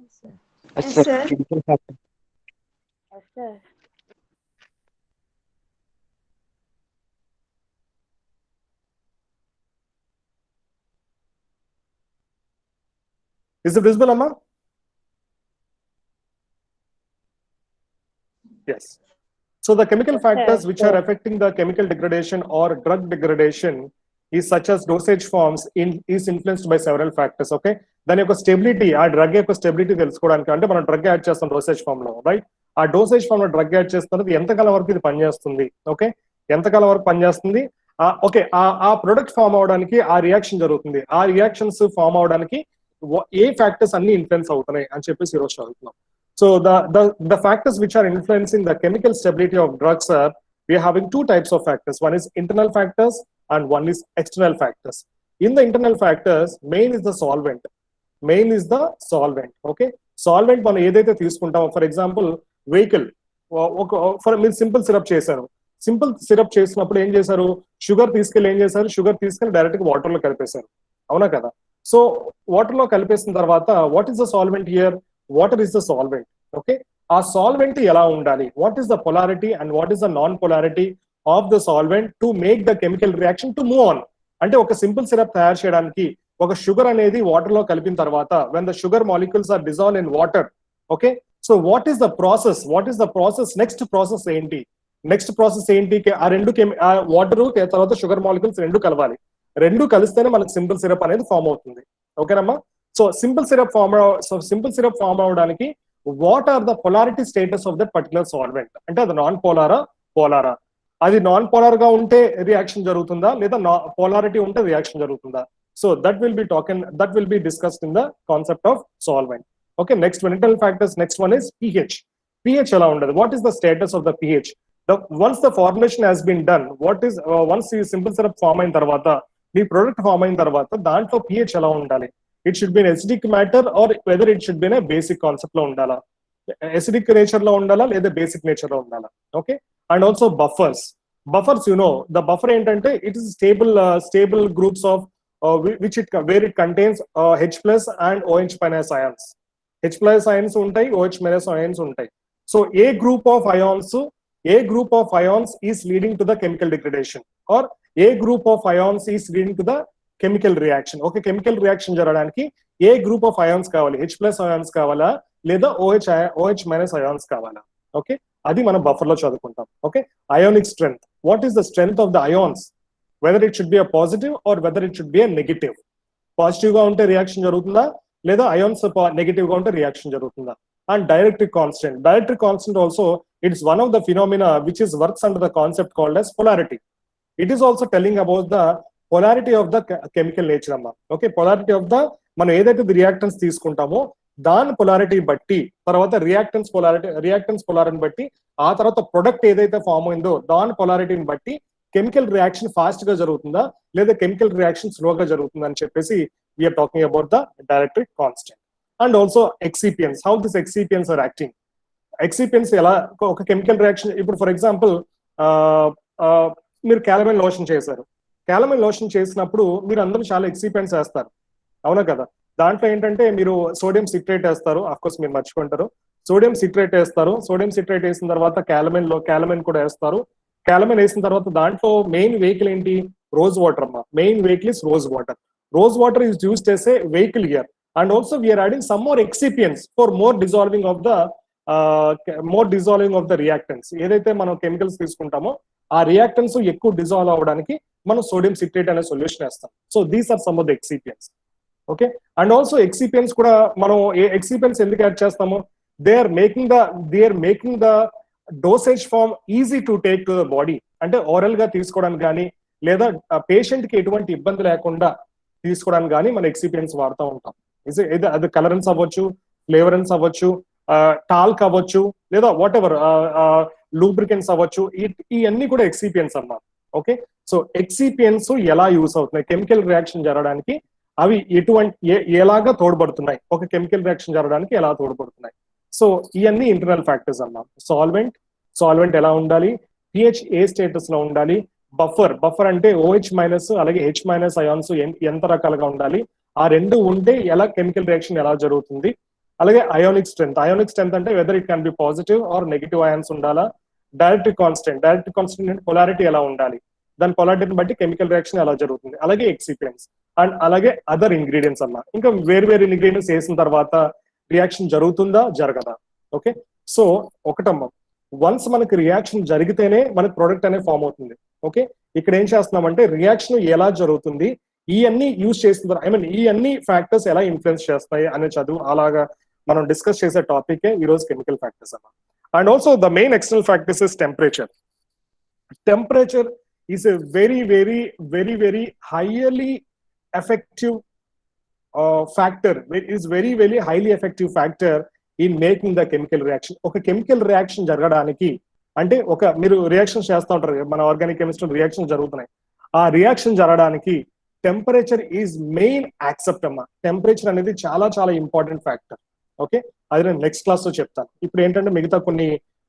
Yes, sir. Yes, Yes, sir. sir. Chemical factor. Yes, sir. Is it visible, Amma? Yes. So the chemical Yes, sir. factors which are affecting the chemical degradation or drug degradation is such as dosage forms is influenced by several factors. Okay. దాని యొక్క stability, ఆ drug యొక్క stability తెలుసుకోవడానికి, అంటే మనం drug add చేస్తాం dosage form లో, right? ఆ డోసేజ్ ఫామ్ లో డ్రగ్ యాడ్ చేస్తున్నది ఎంతకాలం వరకు ఇది పనిచేస్తుంది, ఓకే, ఎంతకాలం వరకు పనిచేస్తుంది, ఓకే, ఆ ప్రొడక్ట్ ఫామ్ అవడానికి ఆ రియాక్షన్ జరుగుతుంది, ఆ రియాక్షన్స్ ఫామ్ అవడానికి ఏ ఫ్యాక్టర్స్ అన్ని ఇన్ఫ్లుయెన్స్ అవుతున్నాయి అని చెప్పేసి ఈరోజు చదువుతున్నాం. So the factors which are influencing the chemical stability of drugs are, we are having two types of factors. One is internal factors and one is external factors. In the internal factors, main is the solvent. Main is the solvent. Okay. Solvent మనం ఏదైతే తీసుకుంటామో, for example vehicle, for మీరు simple syrup చేశారు. Simple syrup చేసినప్పుడు ఏం చేశారు, sugar తీసుకెళ్ళి ఏం చేశారు, షుగర్ తీసుకెళ్ళి డైరెక్ట్ గా వాటర్ లో కలిపేశారు, అవునా కదా? సో వాటర్ లో కలిపేసిన తర్వాత what is the solvent here, water is the solvent. Okay. ఆ సాల్వెంట్ ఎలా ఉండాలి, what is the polarity and what is the non polarity of the solvent to make the chemical reaction to move on. అంటే ఒక simple syrup తయారు చేయడానికి ఒక sugar అనేది water లో కలిపిన తర్వాత, when the sugar molecules are dissolve in water, okay, so what is the process, what is the process, next process ఏంటి, నెక్స్ట్ ప్రాసెస్ ఏంటి, ఆ రెండు వాటర్ తర్వాత షుగర్ మాలిక్యూల్స్ రెండు కలవాలి, రెండు కలిస్తేనే మనకు సింపుల్ సిరప్ అనేది ఫామ్ అవుతుంది, ఓకేనమ్మా? సో సింపుల్ సిరప్ ఫామ్ అవడానికి what are the polarity status of that particular solvent, అంటే అది నాన్ పోలారా పోలారా, అది నాన్ పోలార్ గా ఉంటే రియాక్షన్ జరుగుతుందా, లేదా పోలారిటీ ఉంటే రియాక్షన్ జరుగుతుందా? So that will be discussed in the concept of solvent. Okay. Next one internal factors. Next one is pH. pH ఎలా ఉండదు, what is the status of the pH? Once the formulation has been done, what is once ఈ simple syrup form అయిన తర్వాత, మీ product form అయిన తర్వాత దాంట్లో pH ఎలా ఉండాలి? It should be acidic matter or whether it should be basic concept లో ఉండాలా, ఎసిడిక్ నేచర్ లో ఉండాలా లేదా బేసిక్ నేచర్ లో ఉండాలా? Okay. And also buffers the buffer ఏంటంటే it is stable groups of where it contains H plus and OH minus ions. H plus ions ఉంటాయి, OH minus ions ఉంటాయి. So a group of ions is leading to the chemical degradation or a group of ions is leading to the chemical reaction. ఒక chemical reaction జరగడానికి ఏ group of ions కావాలి, H plus ions కావాలా లేదా OH minus ions కావాలా? Okay. అది మనం buffer లో చదువుకుంటాం. Okay. Ionic strength, what is the strength of the ions, weather it should be a positive or whether it should be a negative. Positive గా ఉంటే reaction జరుగుతుందా, లేదా అయాన్స్ నెగిటివ్ గా ఉంటే రియాక్షన్ జరుగుతుందా? And dielectric constant also it is one of the phenomena which is works under the concept called as polarity. It is also telling about the polarity of the chemical nature అమ్మా. Okay. Polarity of the, మనం ఏదైతే reactance తీసుకుంటామో దాని polarity బట్టి, తర్వాత reactance పొలారిటీని బట్టి, ఆ తర్వాత ప్రొడక్ట్ ఏదైతే ఫామ్ అయిందో దాని పొలారిటీని బట్టి కెమికల్ రియాక్షన్ ఫాస్ట్ గా జరుగుతుందా లేదా కెమికల్ రియాక్షన్ స్లోగా జరుగుతుందా అని చెప్పేసి we're talking about the dielectric constant. And also excipients, how this excipients are acting. Excipients ఎలా, ఒక కెమికల్ రియాక్షన్, ఇప్పుడు ఫర్ ఎగ్జాంపుల్ మీరు క్యాలమైన్ లోషన్ చేశారు. క్యాలమైన్ లోషన్ చేసినప్పుడు మీరు అందరూ చాలా ఎక్సిపియన్స్ వేస్తారు, అవునా కదా? దాంట్లో ఏంటంటే మీరు సోడియం సిట్రేట్ వేస్తారు, అఫ్ కోర్స్ మీరు మర్చిపోంటారు, సోడియం సిట్రేట్ వేస్తారు. సోడియం సిట్రేట్ వేసిన తర్వాత క్యాలమైన్ కూడా వేస్తారు. క్యాలమైన్ వేసిన తర్వాత దాంట్లో మెయిన్ వెహికల్ ఏంటి, రోజ్ వాటర్ అమ్మా. Main vehicle is rose water. Rose water is used as a vehicle here. And also we're adding some more excipients for more dissolving of the reactants. ఏదైతే మనం chemicals తీసుకుంటామో ఆ reactance ఎక్కువ dissolve అవ్వడానికి మనం sodium citrate అనే solution వేస్తాం. So these are some of the excipients. Okay. And also excipients కూడా మనం ఎక్సిపియన్స్ ఎందుకు యాడ్ చేస్తాము, they are making the dosage form easy to take to the body. అంటే ఓరల్ గా తీసుకోవడానికి కానీ లేదా పేషెంట్ కి ఎటువంటి ఇబ్బంది లేకుండా తీసుకోవడానికి కానీ మనం ఎక్సిపియన్స్ వాడుతూ ఉంటాం. అది కలరెన్స్ అవ్వచ్చు, ఫ్లేవరెన్స్ అవ్వచ్చు, టాల్క్ అవ్వచ్చు, లేదా వాట్ ఎవర్ లూబ్రికెంట్స్ అవ్వచ్చు, ఇవన్నీ కూడా ఎక్సిపియన్స్ అమ్మా. ఓకే. సో ఎక్సిపియన్స్ ఎలా యూస్ అవుతున్నాయి కెమికల్ రియాక్షన్ జరగడానికి, అవి ఎలాగా తోడ్పడుతున్నాయి, ఒక కెమికల్ రియాక్షన్ జరగడానికి ఎలా తోడ్పడుతున్నాయి. సో ఇవన్నీ ఇంటర్నల్ ఫ్యాక్టర్స్ అమ్మా. సాల్వెంట్ ఎలా ఉండాలి, పిహెచ్ ఏ స్టేటస్ లో ఉండాలి, బఫర్ అంటే OH మైనస్ అలాగే H మైనస్ అయాన్స్ ఎంత రకాలుగా ఉండాలి, ఆ రెండు ఉంటే ఎలా కెమికల్ రియాక్షన్ ఎలా జరుగుతుంది, అలాగే అయోనిక్ స్ట్రెంత్ అంటే whether it can be positive or negative ions ఉండాలా, డైరెక్ట్ కాన్స్టెంట్ అంటే పొలారిటీ ఎలా ఉండాలి, దాని పొలారిటీని బట్టి కెమికల్ రియాక్షన్ ఎలా జరుగుతుంది, అలాగే ఎక్సిపియన్స్ అండ్ అలాగే అదర్ ఇంగ్రీడియంట్స్ అన్న. ఇంకా వేరు ఇంగ్రీడియంట్స్ వేసిన తర్వాత రియాక్షన్ జరుగుతుందా జరగదా. ఓకే, సో ఒకటమ్మా, వన్స్ మనకి రియాక్షన్ జరిగితేనే మనకి ప్రొడక్ట్ అనేది ఫామ్ అవుతుంది. ఓకే, ఇక్కడ ఏం చేస్తున్నామంటే రియాక్షన్ ఎలా జరుగుతుంది, ఈ అన్ని యూజ్ చేస్తున్నారు, ఈ అన్ని ఫ్యాక్టర్స్ ఎలా ఇన్ఫ్లుయెన్స్ చేస్తాయి అనే చదువు అలాగా మనం డిస్కస్ చేసే టాపిక్ ఈ రోజు కెమికల్ ఫ్యాక్టర్స్ అన్న. And also the main external factors is temperature. Temperature is a very highly effective factor, is very highly effective factor in making the chemical reaction. ఒక కెమికల్ రియాక్షన్ జరగడానికి అంటే మీరు reaction చేస్తూ ఉంటారు, మన ఆర్గానిక్ కెమిస్ట్రీ రియాక్షన్ జరుగుతున్నాయి, ఆ reaction జరగడానికి టెంపరేచర్ ఈజ్ మెయిన్ యాక్సెప్ట్ అమ్మా. టెంపరేచర్ అనేది చాలా ఇంపార్టెంట్ ఫ్యాక్టర్. ఓకే, అది నేను నెక్స్ట్ క్లాస్ లో చెప్తాను. ఇప్పుడు ఏంటంటే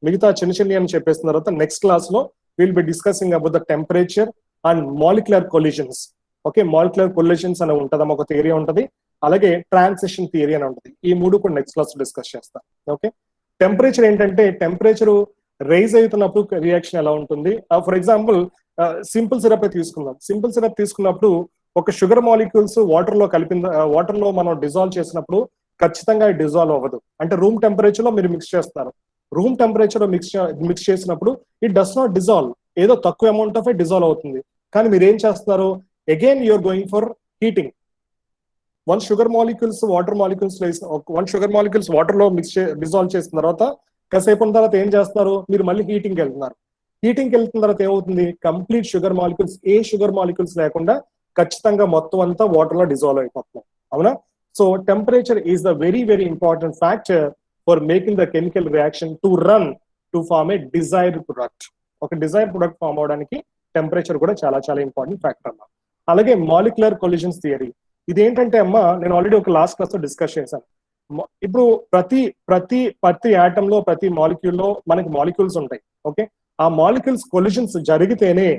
మిగతా చిన్న అని చెప్పేసిన తర్వాత నెక్స్ట్ క్లాస్ లో will be discussing about the temperature and molecular collisions. Okay, molecular collisions అని ఉంటుందమ్మా, ఒక థియరీ ఉంటుంది, అలాగే ట్రాన్సిషన్ థియరీ అని ఉంటుంది. ఈ మూడు కూడా నెక్స్ట్ క్లాస్ లో డిస్కస్ చేస్తాం. ఓకే, టెంపరేచర్ ఏంటంటే టెంపరేచర్ రైజ్ అవుతున్నప్పుడు రియాక్షన్ ఎలా ఉంటుంది. ఫర్ ఎగ్జాంపుల్ సింపుల్ సిరప్ తీసుకుందాం. సింపుల్ సిరప్ తీసుకున్నప్పుడు ఒక షుగర్ మాలిక్యూల్స్ వాటర్ లో మనం డిజాల్వ్ చేసినప్పుడు ఖచ్చితంగా డిజాల్వ్ అవ్వదు. అంటే రూమ్ టెంపరేచర్ లో మీరు మిక్స్ చేస్తారు, రూమ్ టెంపరేచర్ లో మిక్స్ చేసినప్పుడు ఇట్ డస్ నాట్ డిజాల్వ్, ఏదో తక్కువ అమౌంట్ ఆఫ్ డిజాల్వ్ అవుతుంది. కానీ మీరు ఏం చేస్తారు, again you're going for heating. One sugar molecules water లో డిజాల్వ్ చేసిన తర్వాత కాసేపు ఉన్న తర్వాత ఏం చేస్తారు, మీరు మళ్ళీ హీటింగ్ వెళ్తున్నారు. హీటింగ్ వెళ్తున్న తర్వాత ఏమవుతుంది, కంప్లీట్ షుగర్ మాలిక్యూల్స్, ఏ షుగర్ మాలిక్యూల్స్ లేకుండా ఖచ్చితంగా మొత్తం అంతా వాటర్ లో డిజాల్వ్ అయిపోతున్నాయి. అవునా? So temperature is the very important factor for making the chemical reaction to form a desired product. ఒక డిజైర్డ్ ప్రొడక్ట్ ఫామ్ అవడానికి టెంపరేచర్ కూడా చాలా ఇంపార్టెంట్ ఫ్యాక్టర్ అమ్మా. అలాగే మాలిక్యులర్ కొలిజన్స్ థియరీ, ఇదేంటంటే అమ్మా నేను ఆల్రెడీ ఒక లాస్ట్ క్లాస్ లో డిస్కస్ చేశాను. ఇప్పుడు ప్రతి ఆటమ్ లో ప్రతి మాలిక్యూల్ లో మనకి మాలిక్యూల్స్ ఉంటాయి. ఓకే, ఆ మాలిక్యూల్స్ కొలిజన్స్ జరిగితేనే,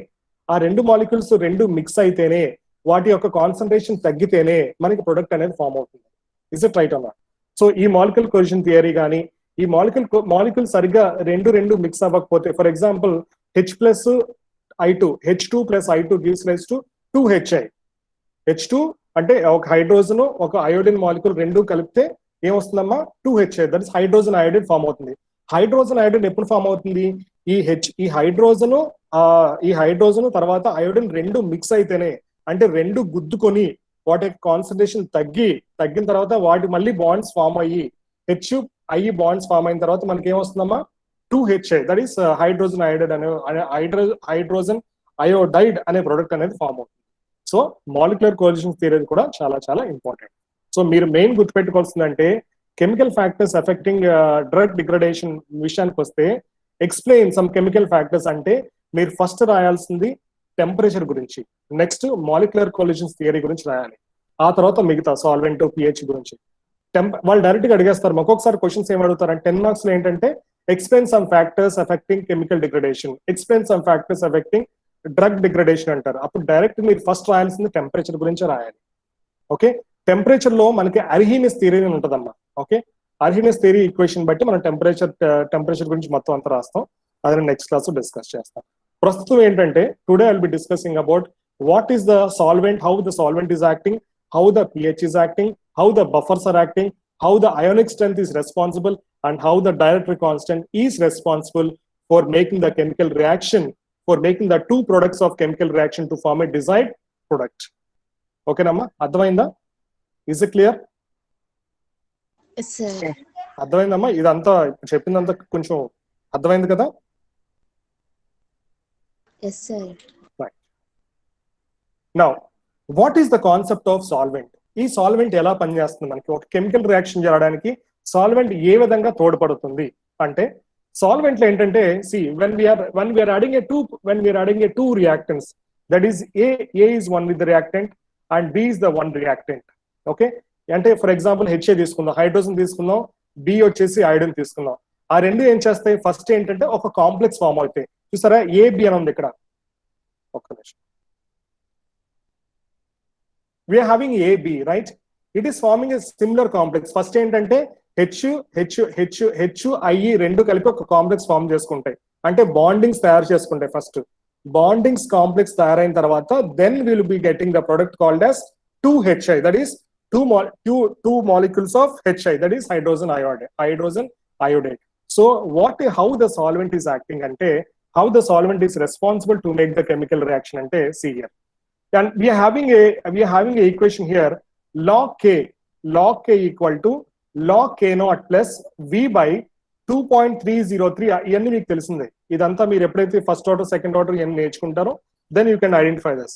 ఆ రెండు మాలిక్యూల్స్ మిక్స్ అయితేనే, వాటి యొక్క కాన్సన్ట్రేషన్ తగ్గితేనే మనకి ప్రొడక్ట్ అనేది ఫామ్ అవుతుంది. ఇస్ ఇట్ రైట్ అమ్మా? సో ఈ మాలిక్యూల్ కొలిజన్ థియరీ కానీ, ఈ మాలిక్యూల్ సరిగ్గా రెండు మిక్స్ అవ్వకపోతే, for example H2 plus I2 gives rise to 2HI. H2 అంటే ఒక హైడ్రోజన్ ఒక అయోడిన్ మాలిక్యూల్ రెండు కలిపితే ఏమొస్తుందమ్మా, 2HI. That is hydrogen iodine form అవుతుంది. హైడ్రోజన్ అయోడిన్ ఎప్పుడు ఫామ్ అవుతుంది, ఈ హైడ్రోజన్ తర్వాత అయోడిన్ రెండు మిక్స్ అయితేనే, అంటే రెండు గుద్దుకొని వాటి కాన్సన్ట్రేషన్ తగ్గిన తర్వాత వాటి మళ్ళీ బాండ్స్ ఫామ్ అయ్యి బాండ్స్ ఫామ్ అయిన తర్వాత మనకి ఏమొస్తుందమ్మా, 2HI. That is hydrogen iodide అనే ప్రొడక్ట్ అనేది ఫామ్ అవుతుంది. సో మాలిక్యులర్ కోలిజన్ థియరీ కూడా చాలా ఇంపార్టెంట్. సో మీరు మెయిన్ గుర్తుపెట్టుకోవాల్సిందంటే chemical factors affecting drug degradation విషయానికి వస్తే ఎక్స్ప్లెయిన్ సమ్ కెమికల్ ఫ్యాక్టర్స్ అంటే మీరు ఫస్ట్ రాయాల్సింది టెంపరేచర్ గురించి, నెక్స్ట్ మాలిక్యులర్ కొలిజన్స్ థియరీ గురించి రాయాలి, ఆ తర్వాత మిగతా సాల్వెంట్ పిహెచ్ గురించి. వాళ్ళు డైరెక్ట్ గా అడిగేస్తారు. ఒక్కొక్కసారి క్వశ్చన్స్ ఏం అడుగుతారు 10 మార్క్స్ లో ఏంటంటే explain some factors effecting chemical degradation, explain some factors affecting drug degradation అంటారు. అప్పుడు డైరెక్ట్ మీరు ఫస్ట్ రాయాల్సింది టెంపరేచర్ గురించి రాయాలి. ఓకే, టెంపరేచర్ లో మనకి అర్హీనియస్ థియరీ ఉంటుందమ్మా. ఓకే, అర్హీనియస్ థియరీ ఈక్వేషన్ బట్టి మనం టెంపరేచర్ గురించి మొత్తం అంతా రాస్తాం. అది నెక్స్ట్ క్లాస్ లో డిస్కస్ చేస్తాం. ప్రస్తుతం ఏంటంటే today I will be discussing about what is the solvent, how the solvent is acting, how the pH is acting, how the buffers are acting, how the ionic strength is responsible, and how the dielectric constant is responsible for making the chemical reaction, for making the two products of chemical reaction to form a desired product. Okay namma, అర్థమైందా? Is it clear? Yes sir. అర్థమైందమ్మా? ఇదంతా చెప్పిందంతా కొంచెం అర్థమైంది కదా? Yes sir. Right. Now what is the concept of solvent? ఈ solvent ఎలా పనిచేస్తుంది, మనకి ఒక కెమికల్ రియాక్షన్ జరగడానికి సాల్వెంట్ ఏ విధంగా తోడ్పడుతుంది అంటే, సాల్వెంట్ లో ఏంటంటే when we are adding a two reactants, that is A is one with the reactant and B is the one reactant. Okay, అంటే ఫర్ ఎగ్జాంపుల్ HA తీసుకుందాం, హైడ్రోజన్ తీసుకుందాం, B వచ్చేసి ఐరన్ తీసుకుందాం. ఆ రెండు ఏం చేస్తాయి, ఫస్ట్ ఏంటంటే ఒక కాంప్లెక్స్ ఫామ్ అవుతాయి. చూసారా AB అని ఉంది ఇక్కడ, ఒక్క నిమిషం. We are having AB, right? It is forming a similar complex. First ఏంటంటే ఐ రెండు కలిపి ఒక కాంప్లెక్స్ ఫామ్ చేసుకుంటాయి, అంటే బాండింగ్స్ తయారు చేసుకుంటాయి. ఫస్ట్ బాండింగ్స్ కాంప్లెక్స్ తయారైన తర్వాత then will be getting the product called as 2HI, that is two molecules of HI, that is hydrogen iodide. So how the solvent is acting ante, how the solvent is responsible to make the chemical reaction ante, see here. And we are having a equation here, log k equal to log k naught plus v by 2.303. ఇవన్నీ మీకు తెలిసిందే. ఇదంతా మీరు ఎప్పుడైతే first order second order ఇవన్నీ నేర్చుకుంటారో then you can identify this.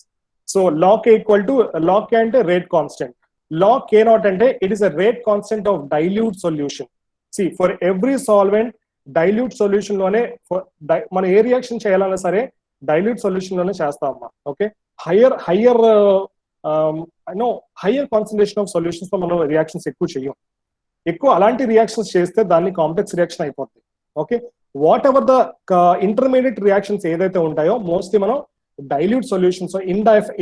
So log k equal to log k అంటే rate constant, log k naught అంటే it is a rate constant of dilute solution. See for every solvent dilute solution లోనే మనం ఏ reaction చేయాలన్నా సరే dilute solution లోనే చేస్తామమ్మా. Okay, higher concentration of solutions లో మనం రియాక్షన్స్ ఎక్కువ చేయం. ఎక్కువ అలాంటి రియాక్షన్స్ చేస్తే దాన్ని కాంప్లెక్స్ రియాక్షన్ అయిపోతుంది. Okay, what ever the intermediate reactions ఏదైతే ఉంటాయో మోస్ట్లీ మనం dilute solutions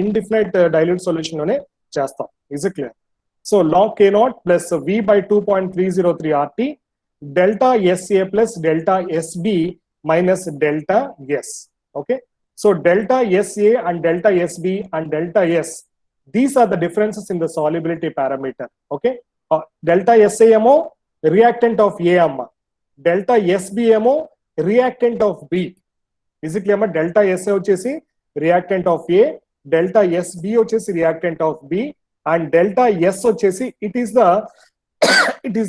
indefinite dilute solution లోనే చేస్తాం. Is it clear? So log k naught plus v by 2.303 RT delta SA plus delta SB minus delta S. Okay, so delta SA and delta SB and delta S, these are the differences in the solubility parameter. Okay, delta SA emo reactant of A amma, delta SB emo reactant of B. Is it clear? Delta SA వచ్చేసి reactant of A, delta SB వచ్చేసి reactant of B, and delta S వచ్చేసి it is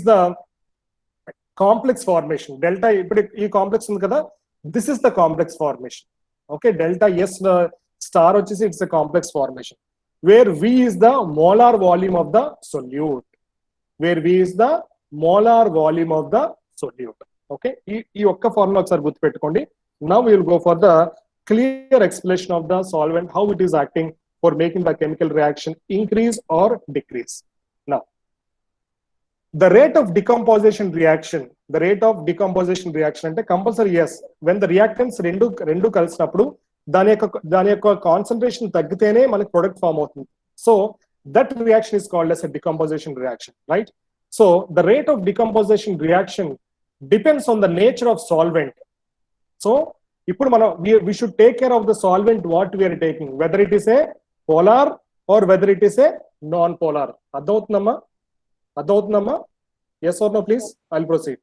the complex formation. Delta ఇప్పుడు ఈ complex ఉంది కదా, this is the complex formation. Okay, delta S star వచ్చేసి it's a complex formation where V is the molar volume of the solute, Okay, ఈ ఒక్క formula ఒకసారి గుర్తుపెట్టుకోండి. Now we will go for the clear explanation of the solvent, how it is acting for making the chemical reaction increase or decrease. Now, the rate of decomposition reaction అంటే compulsory yes, when the reactants రెండు కలిసినప్పుడు దాని యొక్క concentration తగ్గితేనే మనకి product form అవుతుంది. So that reaction is called as a decomposition reaction, right? So the rate of decomposition reaction depends on the nature of solvent. So ఇప్పుడు మనం we should take care of the solvent what we are taking, whether it is a polar or whether it is a non-polar. అర్థమవుతుందమ్మా? Yes or no, please? I'll proceed.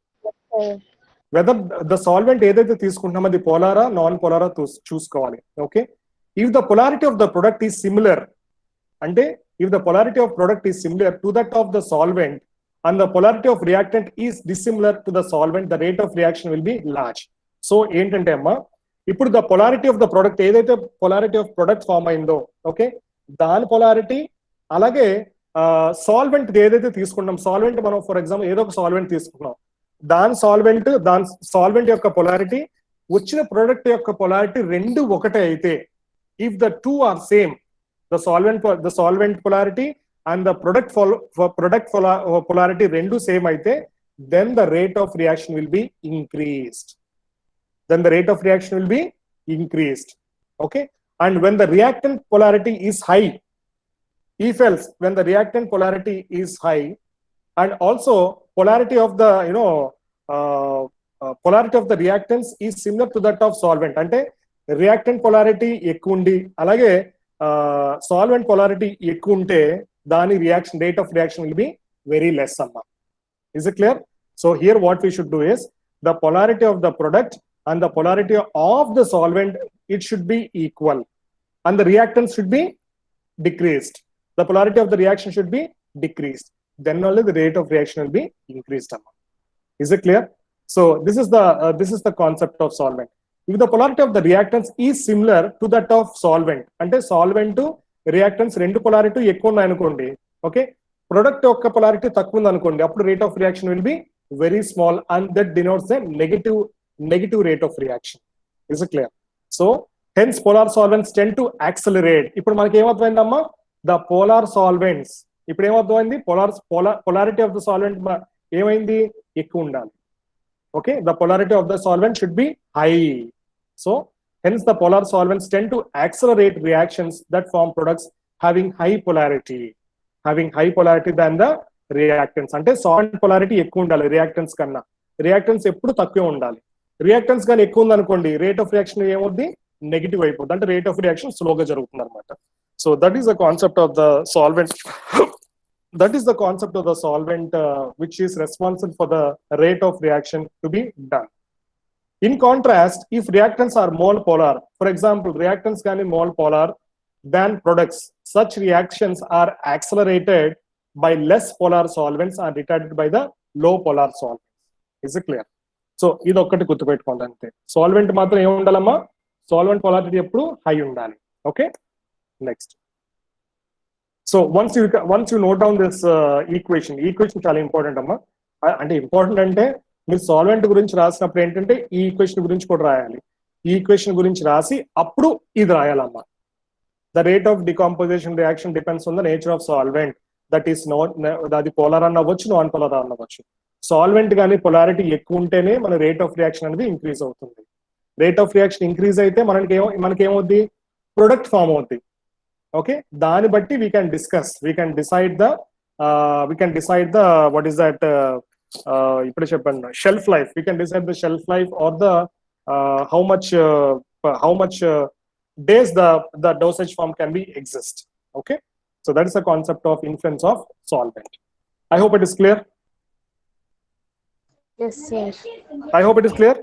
Whether the solvent ఏదైతే తీసుకుంటున్నామో అది పోలారా non పోలారా చూసుకోవాలి. Okay, if the polarity of the product is similar, అంటే if the polarity of product is similar to that of the solvent and the polarity of reactant is dissimilar to the solvent, the rate of reaction will be large. So ఏంటంటే అమ్మా, ఇప్పుడు the polarity of the product ఏదైతే polarity of product form అయిందో, okay, దాని polarity అలాగే solvent ఏదైతే తీసుకుంటాం, solvent మనం ఫర్ ఎగ్జాంపుల్ ఏదో ఒక సాల్వెంట్ తీసుకున్నాం, దాని సాల్వెంట్ యొక్క పొలారిటీ వచ్చిన ప్రొడక్ట్ యొక్క పొలారిటీ రెండు ఒకటే అయితే, if the two are same, the solvent polarity and the product polarity రెండు సేమ్ అయితే, then the rate of reaction will be increased. Okay, and when the reactant polarity is high, if else when the reactant polarity is high and also polarity of the polarity of the reactants is similar to that of solvent, అంటే reactant polarity ఎక్కువ ఉండి అలాగే solvent polarity ఎక్కువ ఉంటే దాని rate of reaction will be very less అమ్మా. Is it clear? So here what we should do is the polarity of the product and the polarity of the solvent, it should be equal and the reactants should be decreased. The polarity of the reaction should be decreased, then only the rate of reaction will be increased. Is it clear? So this is the concept of solvent. If the polarity of the reactants is similar to that of solvent, ante solvent to reactants rendu polarity ekku unnai anukondi, okay, product yokka polarity takku undi anukondi, appudu rate of reaction will be very small and that denotes a negative rate of reaction. Is it clear? So hence polar solvents tend to accelerate. ఇప్పుడు మనకి ఏమవుతుందమ్మా, the polar solvents ఇప్పుడు ఏమవుతుంది, polarity of the solvent ఏమైంది, ఎక్కువ ఉండాలి. Okay, the polarity of the solvent should be high. So hence the polar solvents tend to accelerate reactions that form products having high polarity than the reactance అంటే solvent polarity ఎక్కువ ఉండాలి reactance కన్నా. Reactance ఎప్పుడు తక్కువే ఉండాలి. Reactance కానీ ఎక్కువ ఉంది అనుకోండి రేట్ ఆఫ్ రియాక్షన్ ఏమవుద్ది, నెగిటివ్ అయిపోద్ది, అంటే రేట్ ఆఫ్ రియాక్షన్ స్లోగా జరుగుతుంది అనమాట. So that is the concept of the solvent. That is the concept of the solvent which is responsible for the rate of reaction to be done. In contrast, if reactants are mole polar, for example, reactants can be mole polar than products, such reactions are accelerated by less polar solvents and retarded by the low polar solvents. Is it clear? So, ఇది ఒక్కటి గుర్తుపెట్టుకోండి అంతే. Solvent మాత్రం ఏమి ఉండాలమ్మా, solvent polarity ఎప్పుడు high ఉండాలి. Okay, next. So once you note down this equation చాలా ఇంపార్టెంట్ అమ్మా. అంటే ఇంపార్టెంట్ అంటే మీరు సాల్వెంట్ గురించి రాసినప్పుడు ఏంటంటే ఈ ఈక్వేషన్ గురించి కూడా రాయాలి. ఈ ఈక్వేషన్ గురించి రాసి అప్పుడు ఇది రాయాలమ్మా. The rate of decomposition reaction depends on the nature of solvent, that is అది పోలార్ అన్న అవ్వచ్చు, నాన్ పోలార్ అన్న అవ్వచ్చు. సాల్వెంట్ కానీ పొలారిటీ ఎక్కువ ఉంటేనే మన రేట్ ఆఫ్ రియాక్షన్ అనేది ఇంక్రీజ్ అవుతుంది. రేట్ ఆఫ్ రియాక్షన్ ఇంక్రీజ్ అయితే మనకేమవుద్ది, ప్రొడక్ట్ ఫామ్ అవుద్ది. Okay, దాని బట్టి we can decide the what is that ఇప్పుడు చెప్పండి shelf life. We can decide the shelf life or the how much days the dosage form can be exist. Okay, so that is the concept of influence of solvent. I hope it is clear. Yes, sir. I hope it is clear.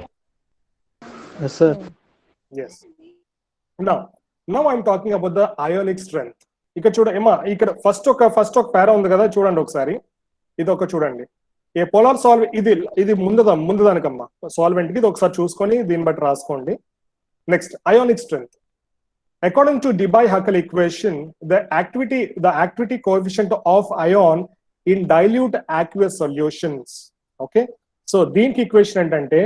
Yes, sir. Yes. Now I'm talking about the ionic strength. ఇక్కడ చూడమ్మా, ఇక్కడ first ఒక పారా ఉంది కదా, చూడండి ఒకసారి. ఇది ఒక చూడండి, ఏ పోలార్ సాల్వెంట్ ఇది ముందుదానికమ్మా సాల్వెంట్ కి. ఇది ఒకసారి చూసుకొని దీన్ని బట్టి రాసుకోండి. Next, ionic strength. According to Debye-Huckel equation, the activity coefficient of ion in dilute aqueous solutions. Okay, so దీనికి ఈక్వేషన్ ఏంటంటే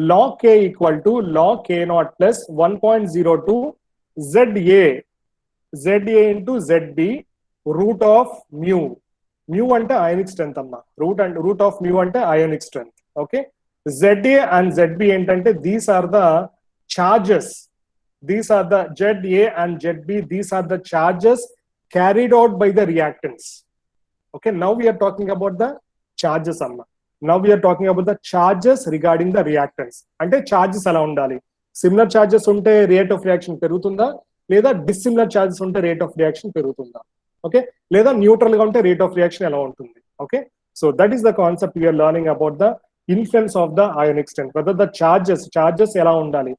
log K equal to log K naught plus 1.02 ZA into ZB root of mu. Mu ante ionic strength amma. Root of mu ante ionic strength. Okay. ZA and ZB entante these are the charges. These are the ZA and ZB. These are the charges carried out by the reactants. Okay. Now we are talking about the charges amma. Now we are talking about the charges regarding the reactants. Ante charges ala undali. Similar charges ఉంటే rate of reaction పెరుగుతుందా, లేదా dissimilar charges ఉంటే rate of reaction పెరుగుతుందా? Okay, లేదా neutral గా ఉంటే rate of reaction ఎలా ఉంటుంది? Okay, so that is the concept we're learning about the influence of the ionic strength. Whether the charges ఎలా ఉండాలి,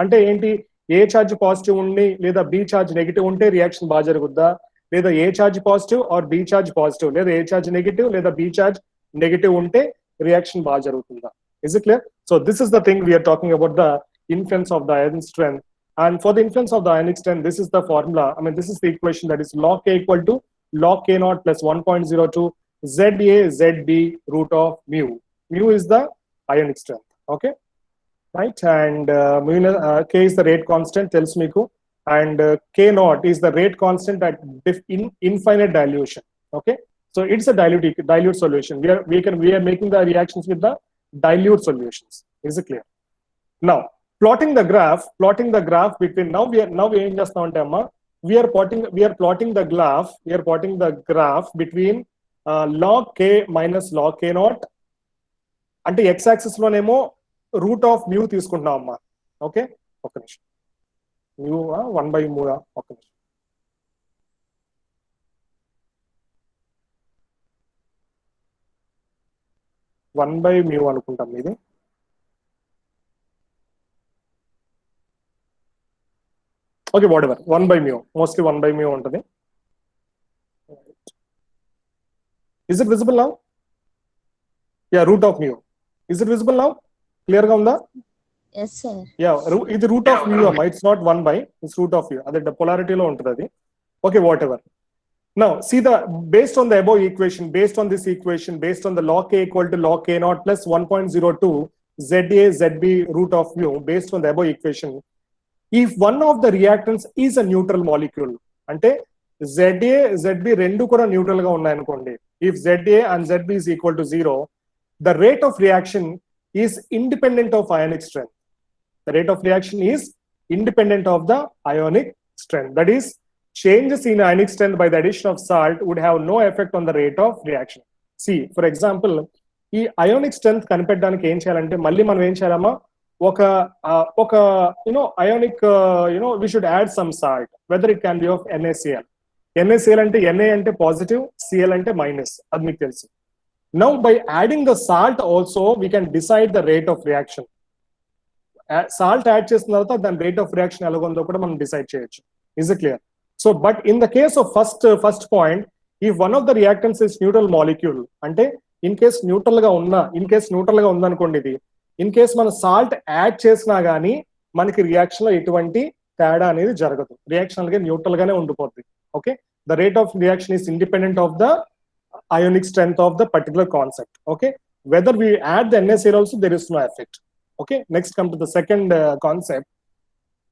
అంటే ఏంటి, ఏ ఛార్జ్ పాజిటివ్ ఉండి లేదా బి ఛార్జ్ నెగిటివ్ ఉంటే రియాక్షన్ బాగా జరుగుద్దా, లేదా A charge positive or B charge positive, లేదా ఏ ఛార్జ్ నెగిటివ్ లేదా బి ఛార్జ్ నెగిటివ్ ఉంటే రియాక్షన్ బాగా జరుగుతుందా? Is it clear? So this is the thing we're talking about the influence of the ionic strength. And for the influence of the ionic strength, this is the formula. I mean, this is the equation, that is log K equal to log K naught plus 1.02 ZA ZB root of mu. Mu is the ionic strength. Okay, right? And K is the rate constant, tells me, and K naught is the rate constant at infinite dilution. Okay, so it's a dilute solution. We are making the reactions with the dilute solutions. Is it clear? Now, plotting the graph between, now we ఏం చేస్తాం అంటే అమ్మా, we are plotting the graph between log K minus log K naught. అంటే x axis లోనేమో root of mu తీసుకుంటున్నాం అమ్మా. Okay, ఒక్క నిమిషం, మ్యూ 1/mu, ఒక్క నిమిషం. వన్ బై మ్యూ అనుకుంటాం ఇది. Okay, whatever, 1/mu, mostly 1/mu ఉంటుంది. Is it visible now? Yeah, root of mu. Is it visible now? Clear ga unda? Yes, sir. Yeah, ఇది root of mu amma, it's not 1/, it's root of mu. అదే polarity లో ఉంటుంది అది. Okay, whatever. Now see, based on the above equation, based on this equation, based on the log K equal to log K naught plus 1.02 ZA ZB root of mu, based on the above equation, if one of the reactants is a neutral molecule, ante ZA ZB rendu kuda neutral ga unnai anukondi, if ZA and ZB is equal to 0, the rate of reaction is independent of ionic strength. The rate of reaction is independent of the ionic strength. That is, changes in ionic strength by the addition of salt would have no effect on the rate of reaction. See for example ఈ ionic strength కనిపెట్టడానికి ఏం చేయాలంటే మళ్ళీ మనం ఏం చేయాలమ్మా ఒక ionic we should add some salt whether it can be of NaCl. NaCl అంటే Na అంటే పాజిటివ్, Cl అంటే మైనస్, అది మీకు తెలుసు. Now by adding the salt also we can decide the rate of reaction. Salt add చేసిన తర్వాత దాని rate of reaction ఎలాగొందో కూడా మనం డిసైడ్ చేయొచ్చు. Is it clear? So but in the case of first point, if one of the reactants is neutral molecule, అంటే in case neutral గా ఉందనుకోండి, ఇది ఇన్ కేస్ మనం సాల్ట్ యాడ్ చేసినా గానీ మనకి రియాక్షన్ లో ఎటువంటి తేడా అనేది జరగదు, రియాక్షన్ అలాగే న్యూట్రల్ గానే ఉండిపోద్ది. Okay, the rate of reaction is independent of the ionic strength of the particular concept. Okay, whether we add the NaCl also, there is no effect. Okay, next come to the second concept.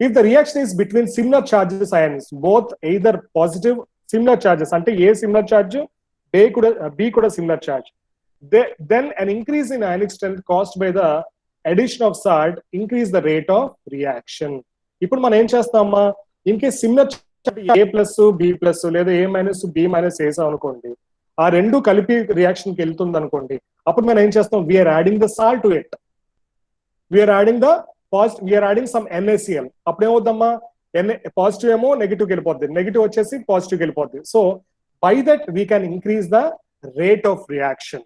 If the reaction is between similar charges ions, both either positive similar charges, ante A similar charge, B kuda similar charge, then an increase in ionic strength caused by the addition of salt increase the rate of reaction. ఇప్పుడు మనం ఏం చేస్తామా, in case similar A plus B plus లేదా A minus B minus వేసాం అనుకోండి, ఆ రెండు కలిపి రియాక్షన్ కి వెళ్తుంది అనుకోండి, అప్పుడు మనం ఏం చేస్తాం, we're adding the salt to it, we're adding some NaCl. అప్పుడు ఏమవుద్దమ్మా, పాజిటివ్ ఏమో నెగిటివ్ వెళ్ళిపోద్ది, నెగిటివ్ వచ్చేసి పాజిటివ్ వెళ్ళిపోద్ది. So by that we can increase the rate of reaction,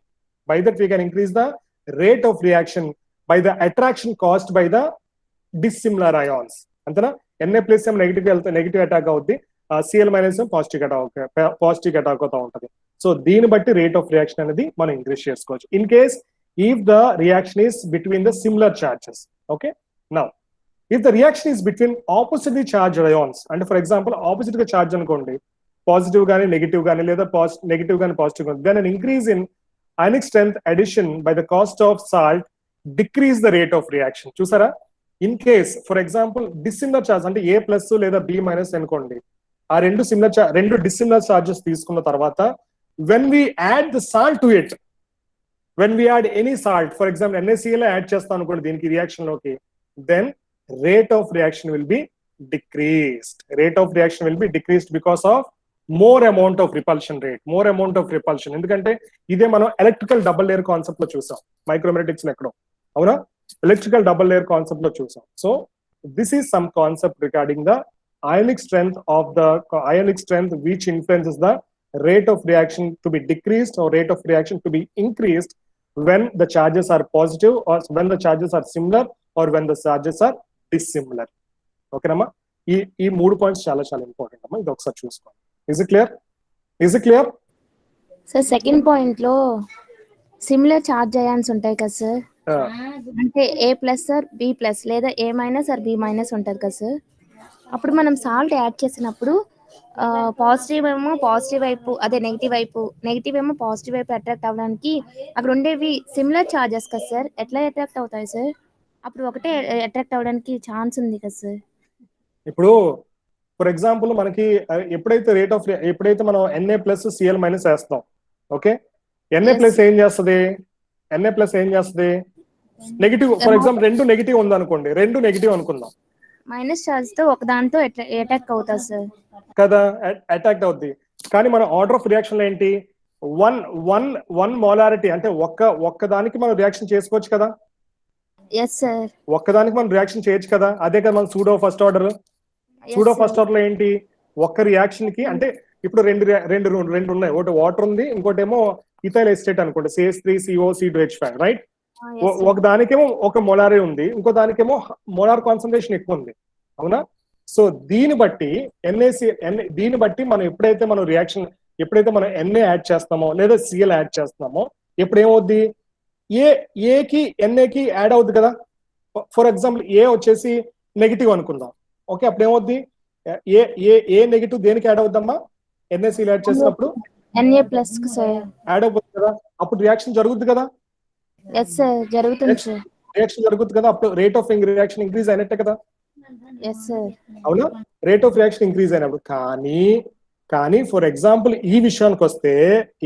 by the attraction caused by the dissimilar ions. అంతేనా? Na plus ఏమో negative attack అవుద్ది, Cl minus positive attack అవుతా ఉంటది. సో దీన్ని బట్టి రేట్ ఆఫ్ రియాక్షన్ అనేది మనం ఇంక్రీజ్ చేసుకోవచ్చు in case if the reaction is between the similar charges. Okay, now if the reaction is between oppositely charged ions, అంటే for example opposite గా charge అనుకోండి, పాజిటివ్ గానీ నెగిటివ్ గానీ లేదా నెగిటివ్ గానీ పాజిటివ్ గానీ, then an increase in ionic strength addition by the cost of salt decrease the rate of reaction. చూసారా? In case for example dissimilar charge అంటే A plus లేదా B మైనస్ అనుకోండి, ఆ రెండు డిస్సిమిలర్ చార్జెస్ తీసుకున్న తర్వాత when we add the salt to it, when we add any salt, for example NaCl add చేస్తాం అనుకోండి దీనికి రియాక్షన్ లోకి, then rate of reaction will be decreased. Because of more amount of repulsion. ఎందుకంటే ఇదే మనం electrical double layer concept లో చూసాం, మైక్రోమెటిక్స్ లో ఎక్కడో, అవునా? ఎలక్ట్రికల్ డబుల్ లేయర్ కాన్సెప్ట్ లో చూసాం. So this is some concept regarding the ionic strength which influences the rate of reaction to be decreased or rate of reaction to be increased when the charges are positive or when the charges are similar or when the charges are dissimilar. Okay nama, ee మూడు points చాలా important అమ్మా, ఇది ఒకసారి చూసుకోండి. Is it clear? Sir second point లో similar charge ions ఉంటాయి కదా sir, అంటే A plus sir B plus లేదా A minus or B minus ఉంటది కదా సార్, అప్పుడు మనం సాల్ట్ యాడ్ చేసినప్పుడు పాజిటివ్ ఏమో పాజిటివ్ వైపు, అదే నెగిటివ్ ఏమో పాజిటివ్ వైపు అట్రాక్ట్ అవ్వడానికి అక్కడ ఉండేవి సిమిలర్ చార్జెస్ కదా సార్, ఎట్లా అట్రాక్ట్ అవుతాయి సార్? అప్పుడు ఒకటే అట్రాక్ట్ అవ్వడానికి ఛాన్స్ ఉంది కదా సార్. ఇప్పుడు ఫర్ ఎగ్జాంపుల్ మనకి ఎప్పుడైతే మనం Na ప్లస్ Cl మైనస్ వేస్తాం, ఓకే, Na ప్లస్ ఏం చేస్తుంది, నెగిటివ్. ఫర్ ఎగ్జాంపుల్ రెండు నెగిటివ్ ఉంది అనుకోండి, రెండు నెగిటివ్ అనుకుందాం, మైనస్ చార్జ్ తో ఒక దాంతో అటాక్ అవుతా సార్ కదా, అటాక్ అవుద్ది. కానీ మన ఆర్డర్ ఆఫ్ రియాక్షన్ ఏంటి, వన్ మోలారిటీ, అంటే ఒక్క దానికి మనం రియాక్షన్ చేసుకోవచ్చు కదా. ఎస్ సార్, ఒక్కదానికి మనం రియాక్షన్ చేయొచ్చు కదా, అదే కదా మన సూడో ఫస్ట్ ఆర్డర్ లో ఏంటి, ఒక్క రియాక్షన్ కి, అంటే ఇప్పుడు రెండు ఉన్నాయి, ఒకటి వాటర్ ఉంది, ఇంకోటి ఏమో ఇథైల్ ఎస్టేట్ అనుకోండి, CH3COC2H5, రైట్? ఒక దానికేమో ఒక మొలారే ఉంది, ఇంకో దానికేమో మోలార్ కాన్సన్ట్రేషన్ ఎక్కువ ఉంది, అవునా? సో దీన్ని బట్టి మనం ఎప్పుడైతే మనం Na యాడ్ చేస్తామో లేదా Cl యాడ్ చేస్తామో, ఎప్పుడు ఏమవుద్ది, A కి Na కి యాడ్ అవుద్ది కదా. ఫర్ ఎగ్జాంపుల్ A వచ్చేసి నెగిటివ్ అనుకుందాం, ఓకే, అప్పుడు ఏమవుద్ది, ఏ నెగిటివ్ దేనికి యాడ్ అవుద్దమ్మా, NaCl యాడ్ చేసినప్పుడు Na ప్లస్ యాడ్ అవుతుంది కదా, అప్పుడు రియాక్షన్ జరుగుద్ది కదా. ఎస్ సార్, జరుగుతుంది సార్, రియాక్షన్ జరుగుతుంది కదా, అప్పుడు రేట్ ఆఫ్ రియాక్షన్ ఇంక్రీజ్ అయినట్టే కదా. ఎస్ సార్, అవునా? రేట్ ఆఫ్ రియాక్షన్ ఇంక్రీజ్ అయినప్పుడు. కానీ ఫర్ ఎగ్జాంపుల్ ఈ విషయానికి వస్తే,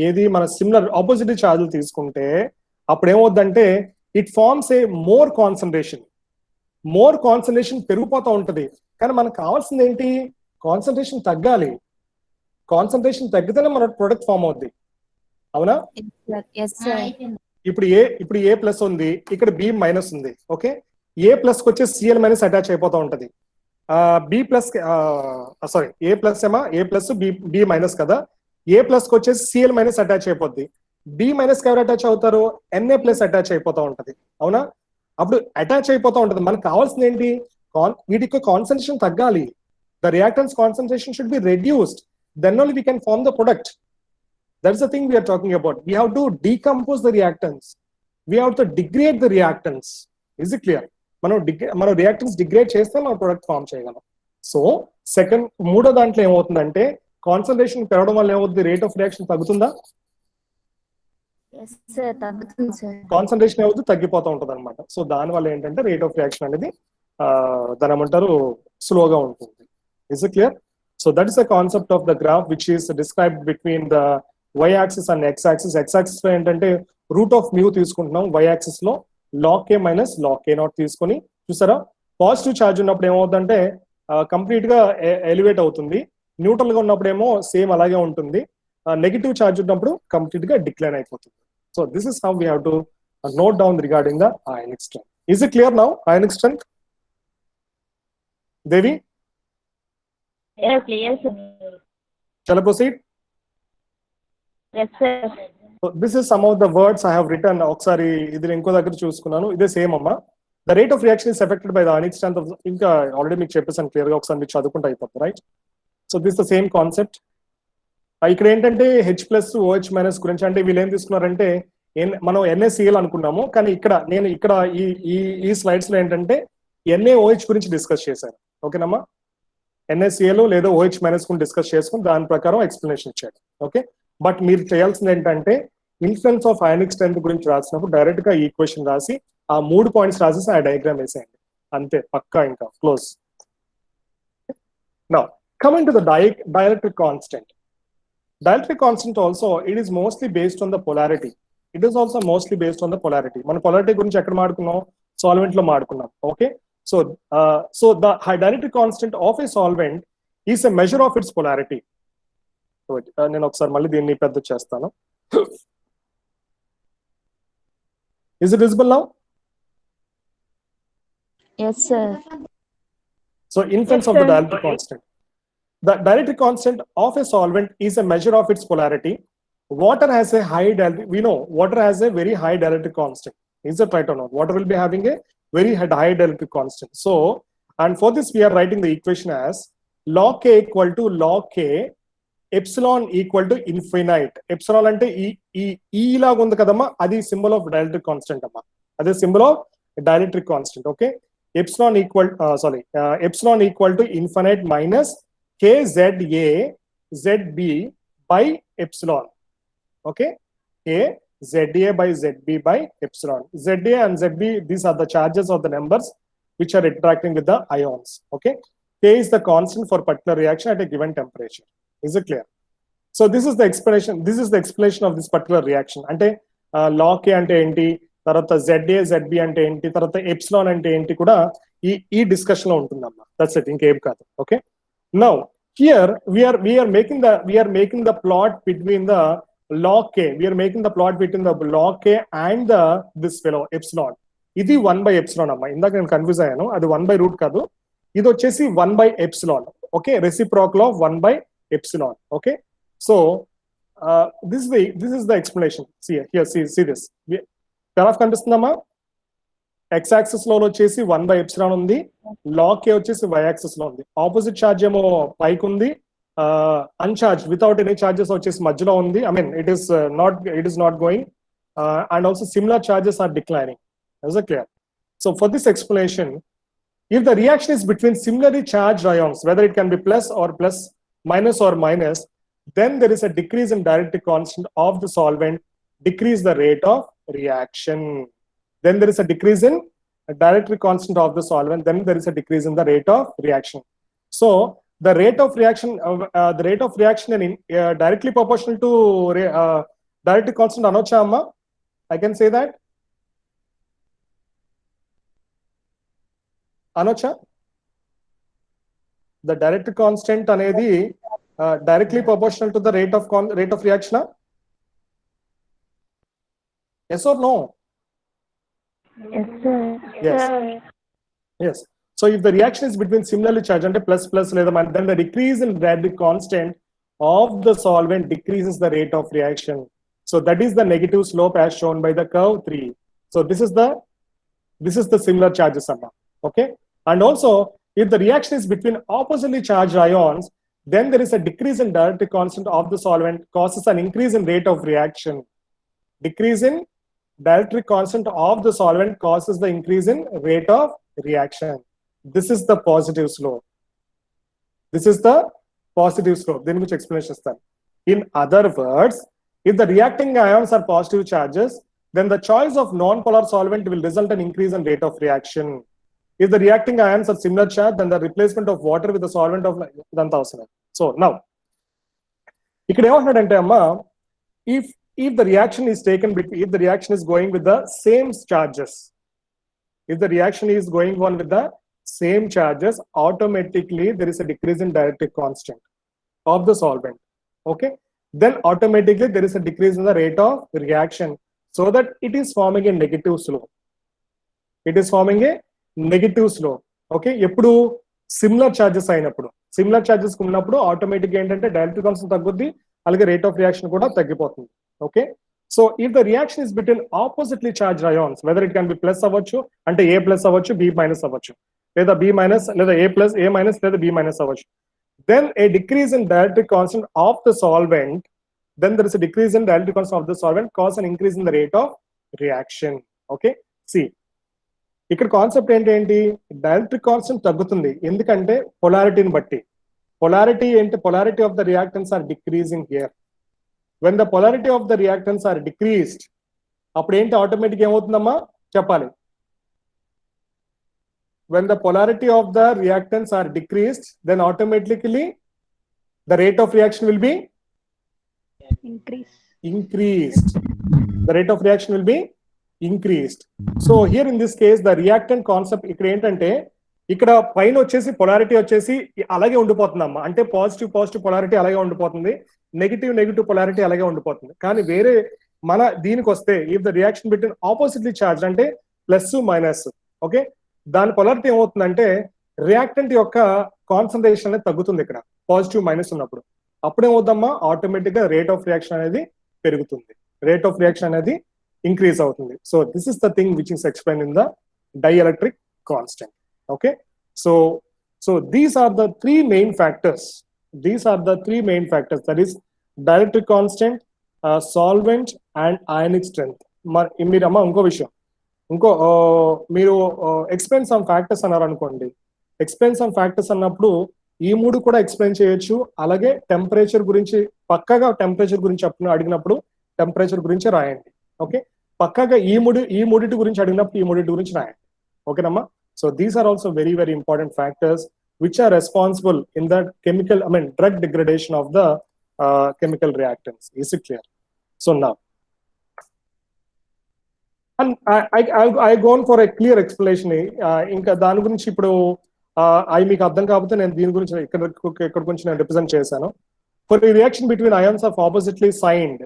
ఏది మన సిమిలర్ ఆపోజిట్ చార్జీలు తీసుకుంటే అప్పుడు ఏమవుద్దంటే it forms a more concentration పెరిగిపోతూ ఉంటది. కానీ మనకు కావాల్సింది ఏంటి, కాన్సన్ట్రేషన్ తగ్గాలి. కాన్సన్ట్రేషన్ తగ్గితేనే మన ప్రొడక్ట్ ఫామ్ అవుద్ది. అవునా? Yes, sir. ఇప్పుడు ఏ ప్లస్ ఉంది, ఇక్కడ బి మైనస్ ఉంది. ఓకే, ఏ ప్లస్ కి వచ్చే సిఎల్ మైనస్ అటాచ్ అయిపోతా ఉంటది. బి ప్లస్ సారీ ఏ ప్లస్ ఏ ప్లస్ బి మైనస్ కదా, ఏ ప్లస్ కి వచ్చేసి సిఎల్ మైనస్ అటాచ్ అయిపోద్ది. బి మైనస్ కి ఎవరు అటాచ్ అవుతారు, ఎన్ఏ ప్లస్ అటాచ్ అయిపోతా ఉంటది. అవునా? అప్పుడు అటాచ్ అయిపోతా ఉంటది. మనకు కావాల్సింది ఏంటి, వీటికి కాన్సన్ట్రేషన్ తగ్గాలి. The reactants concentration should be reduced, then only we can form the product. That's the thing we are talking about. We have to decompose the reactants. We have to degrade the reactants. Is it clear? మనం reactance degrade చేస్తే మనం product form చేయగలం. So second మూడో దాంట్లో ఏమవుతుందంటే, concentration పెరగడం వల్ల ఏమవుతుంది, రేట్ ఆఫ్ రియాక్షన్ తగ్గుతుందా? Yes, sir. తగ్గుతుంది సార్. కాన్సన్ట్రేషన్ ఏమవుతుంది, తగ్గిపోతూ ఉంటుంది అనమాట. సో దాని వల్ల ఏంటంటే రేట్ ఆఫ్ రియాక్షన్ అనేది దాని ఏమంటారు, స్లోగా ఉంటుంది. Is it clear? So that is the concept of the graph which is described between the y axis and x axis. X axis లో ఏంటంటే రూట్ ఆఫ్ మ్యూ తీసుకుంటున్నాం, y axis లో log k minus log k not తీసుకొని, చూసారా positive charge ఉన్నప్పుడు ఏమవుతుందంటే complete గా elevate అవుతుంది, న్యూట్రల్ గా ఉన్నప్పుడు ఏమో సేమ్ అలాగే ఉంటుంది, నెగిటివ్ ఛార్జ్ ఉన్నప్పుడు కంప్లీట్ గా డిక్లైన్ అయిపోతుంది. So this is how we have to note down regarding the ionic strength. Is it clear now, ionic strength? Devi? Yes, clear, sir. Shall I proceed? Yes, sir. So this is some of the words I have written. ఒకసారి ఇది ఇంకో దగ్గర చూసుకున్నాను, ఇదే same అమ్మా. The rate of reaction is affected by the ionic strength of, ఇంకా already మీకు చెప్పేసాను క్లియర్ గా, ఒకసారి మీరు చదువుకుంటూ అయిపోతుంది, right? So this the same concept. ఇక్కడ ఏంటంటే హెచ్ ప్లస్ ఓహెచ్ మైనస్ గురించి, అంటే వీళ్ళు ఏం తీసుకున్నారంటే మనం NaCl అనుకున్నాము, కానీ నేను ఇక్కడ ఈ స్లైడ్స్ లో ఏంటంటే NaOH గురించి డిస్కస్ చేశాను. ఓకేనమ్మా, NaCl లేదా OH మైనస్ గురించి డిస్కస్ చేసుకుని దాని ప్రకారం ఎక్స్ప్లెనేషన్ ఇచ్చాడు. ఓకే, బట్ మీరు చేయాల్సింది ఏంటంటే ఇన్ఫ్లుయెన్స్ ఆఫ్ అయానిక్ స్ట్రెంత్ గురించి రాసినప్పుడు డైరెక్ట్ గా ఈక్వేషన్ రాసి ఆ 3 పాయింట్స్ రాసేసి ఆ డయాగ్రామ్ వేసేయండి, అంతే, పక్కా, ఇంకా close. Now coming to the dielectric constant. Dielectric constant also, it is mostly based on the polarity. It is also mostly based on the polarity. మన polarity గురించి ఎక్కడ మాడుకున్నాం, సాల్వెంట్ లో మాడుకున్నాం. Okay, so the dielectric constant of a solvent is a measure of its polarity. నేను ఒకసారి మళ్ళీ దీన్ని పెద్ద చేస్తాను. Is it visible now? Yes, sir. So influence of the dielectric constant. The dielectric constant of a solvent is a measure of its polarity. Water has a high dielectric, we know water has a very high dielectric constant. Is it right or not? Water will be having a very high dielectric constant. So, and for this we are writing the equation as log k equal to log k epsilon equal to infinite. Epsilon అంటే ఈ లాగా ఉంది కదమ్మా, అది symbol of dielectric constant అమ్మా, అదే symbol of dielectric constant. Okay, epsilon equal to infinite minus kZa zb by epsilon. Okay, kZa by zb by epsilon. Za and zb, these are the charges of the numbers which are interacting with the ions. Okay, k is the constant for particular reaction at a given temperature. Is it clear? So this is the explanation of this particular reaction. అంటే log k అంటే ఏంటి, తర్వాత Za zb అంటే ఏంటి, తర్వాత epsilon అంటే ఏంటి కూడా ఈ డిస్కషన్ లో ఉంటుందమ్మా. దట్స్ ఇట్, ఇంకేం కాదు. Okay, now here we are making the plot between the log k. We are making the plot between the log k and this fellow epsilon. ఇది 1 by epsilon అమ్మా. ఇందాక నేను కన్ఫ్యూజ్ అయ్యాను, అది 1 by root కాదు, ఇది వచ్చేసి 1 by epsilon. Okay, reciprocal of 1 by epsilon. Okay, so this is the explanation. See this graph కనిపిస్తుందమ్మా. x axis లో వచ్చేసి 1 by epsilon ఉంది, log k వచ్చేసి y axis లో ఉంది. ఆపోజిట్ ఛార్జ్ ఏమో పైకి ఉంది, అన్చార్జ్ వితౌట్ ఎనీ చార్జెస్ వచ్చేసి మధ్యలో ఉంది. I mean it is not going, and also similar charges are declining. Is it clear? So for this explanation, if the reaction is between similarly charged ions, whether it can be plus or plus, minus or minus, then there is a decrease in dielectric constant of the solvent, decrease the rate of reaction. Then there is a decrease in dielectric constant of the solvent, then there is a decrease in the rate of reaction. So the rate of reaction in directly proportional to dielectric constant anocha amma, I can say that anocha, the dielectric constant అనేది directly proportional to the rate of reaction. Yes or no? Yes, sir. Yes. Yes. So if the reaction is between similarly charged and plus then the decrease in radical constant of the solvent decreases the rate of reaction. So that is the negative slope as shown by the curve 3. So this is the similar charges, okay? And also, if the reaction is between oppositely charged ions, then there is a decrease in dielectric constant of the solvent causes an increase in rate of reaction. Decrease in dielectric constant of the solvent causes the increase in rate of reaction. This is the positive slope. This is the positive slope. Then which explanation is that? In other words, if the reacting ions are positive charges, then the choice of non-polar solvent will result in increase in rate of reaction. If the reacting ions are similar charge, then the replacement of water with the solvent of idanతా అవసరం. So now, ఇక్కడ ఏమంటున్నాడంటే అమ్మా, if the reaction is taken between, if the reaction is going with the same charges, if the reaction is going on with the same charges, automatically there is a decrease in dielectric constant of the solvent. Okay, then automatically there is a decrease in the rate of reaction, so that it is forming a negative slope. It is forming a negative slope. Okay, ఎప్పుడు similar charges అయినప్పుడు, similar charges ఉన్నప్పుడు automatic ఏంటంటే dielectric constant తగ్గుద్ది, అలాగే rate of reaction కూడా తగ్గిపోతుంది. Okay, so if the reaction is between oppositely charge ions, whether it can be plus అవ్వచ్చు, అంటే ఏ ప్లస్ అవ్వచ్చు, బి మైనస్ అవ్వచ్చు, లేదా బి మైనస్, లేదా ఏ ప్లస్, ఏ మైనస్, లేదా బి మైనస్ అవ్వచ్చు. Then a decrease in dielectric constant of the solvent, then there is a decrease in dielectric constant of the solvent cause an increase in the rate of reaction. Okay, see, ఇక్కడ concept ఏంటి, dielectric constant తగ్గుతుంది ఎందుకంటే పొలారిటీని బట్టి. Polarity ఏంటి, polarity of the reactants are decreasing here. When the polarity of the reactants are decreased, అప్పుడు ఏంటి automatic ఏమవుతుందమ్మా చెప్పాలి. When the polarity of the reactants are decreased, then automatically the rate of reaction will be increased. The rate of reaction will be increased. So here in this case, the reactant concept ఇక్కడ ఏంటంటే, ఇక్కడ పైన వచ్చేసి polarity వచ్చేసి అలాగే ఉండిపోతుందమ్మా, అంటే positive polarity అలాగే ఉండిపోతుంది, నెగిటివ్ పొలారిటీ అలాగే ఉండిపోతుంది. కానీ వేరే మన దీనికి వస్తే, if the reaction between oppositely charge అంటే ప్లస్ మైనస్, ఓకే, దాని పొలారిటీ ఏమవుతుందంటే రియాక్టెంట్ యొక్క కాన్సన్ట్రేషన్ అనేది తగ్గుతుంది ఇక్కడ పాజిటివ్ మైనస్ ఉన్నప్పుడు. అప్పుడేమవుతుందమ్మా ఆటోమేటిక్ గా రేట్ ఆఫ్ రియాక్షన్ అనేది పెరుగుతుంది, రేట్ ఆఫ్ రియాక్షన్ అనేది ఇంక్రీజ్ అవుతుంది. So this is the thing which is explain in the dielectric constant. Okay, so these are the three main factors. These are the three main factors, that is dielectric constant, solvent and ionic strength. మీరు అమ్మా ఇంకో విషయం, మీరు explain some factors అన్నారు అనుకోండి. Explain some factors అన్నప్పుడు ఈ మూడు కూడా ఎక్స్ప్లెయిన్ చేయొచ్చు, అలాగే టెంపరేచర్ గురించి పక్కగా టెంపరేచర్ గురించి అడిగినప్పుడు టెంపరేచర్ గురించి రాయండి. ఓకే, పక్కగా ఈ మూడిటి గురించి అడిగినప్పుడు ఈ మూడిటి గురించి రాయండి. ఓకేనమ్మా. So these are also very very important factors which are responsible in the drug degradation of the chemical reactants. Is it clear? So now, and I go on for a clear explanation. ఇంకా దాని గురించి ఇప్పుడు అవి మీకు అర్థం కాకపోతే నేను దీని గురించి ఇక్కడ గురించి నేను రిప్రజెంట్ చేశాను. For a reaction between ions of oppositely signed,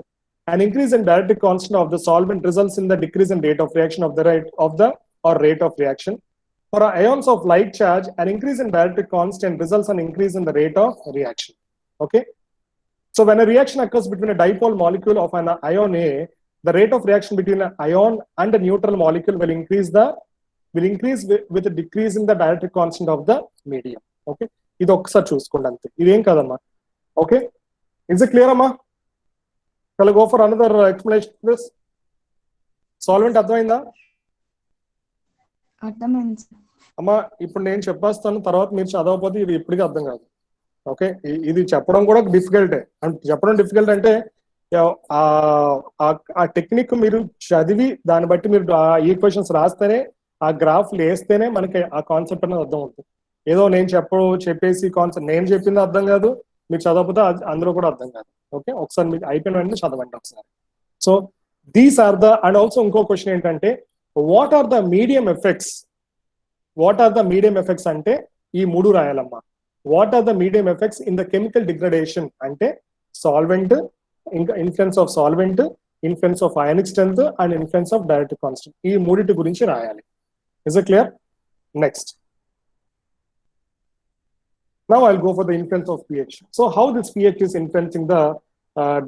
an increase in dielectric constant of the solvent results in the decrease in rate of reaction of the rate of reaction. For ions of light charge, an increase in dielectric constant results in increase in the rate of reaction. Okay, so when a reaction occurs between a dipole molecule of an ion A, the rate of reaction between an ion and a neutral molecule will increase with a decrease in the dielectric constant of the medium. Okay, ఇది ఒకసారి చూసుకోండి అంతే, ఇదేం కాదమ్మా. Okay, is it clear అమ్మా? Shall I go for another explanation of this? Solvent అర్థమైందా? అర్థమైంది అమ్మా. ఇప్పుడు నేను చెప్పేస్తాను, తర్వాత మీరు చదవకపోతే ఇది ఇప్పటికీ అర్థం కాదు. ఓకే, ఇది చెప్పడం కూడా డిఫికల్టే. చెప్పడం డిఫికల్ట్ అంటే ఆ టెక్నిక్ మీరు చదివి దాన్ని బట్టి మీరు ఆ ఈక్వేషన్స్ రాస్తేనే, ఆ గ్రాఫ్లు వేస్తేనే మనకి ఆ కాన్సెప్ట్ అనేది అర్థం అవుతుంది. ఏదో నేను చెప్పేసి కాన్సెప్ట్ నేను చెప్పింది అర్థం కాదు, మీరు చదవకపోతే అందులో కూడా అర్థం కాదు. ఓకే, ఒకసారి మీకు అయిపోయిన వెంటనే చదవండి ఒకసారి. So these are the, and also ఇంకో క్వశ్చన్ ఏంటంటే, what are the medium effects? What are the medium effects అంటే ఈ మూడు రాయాలమ్మా. What are the medium effects in the chemical degradation అంటే సాల్వెంట్, ఇంకా influence of solvent, influence of ionic strength and influence of dielectric constant. ఈ మూడింటి గురించి రాయాలి. Is it clear? Next, now I'll go for the influence of pH. So how this pH is influencing the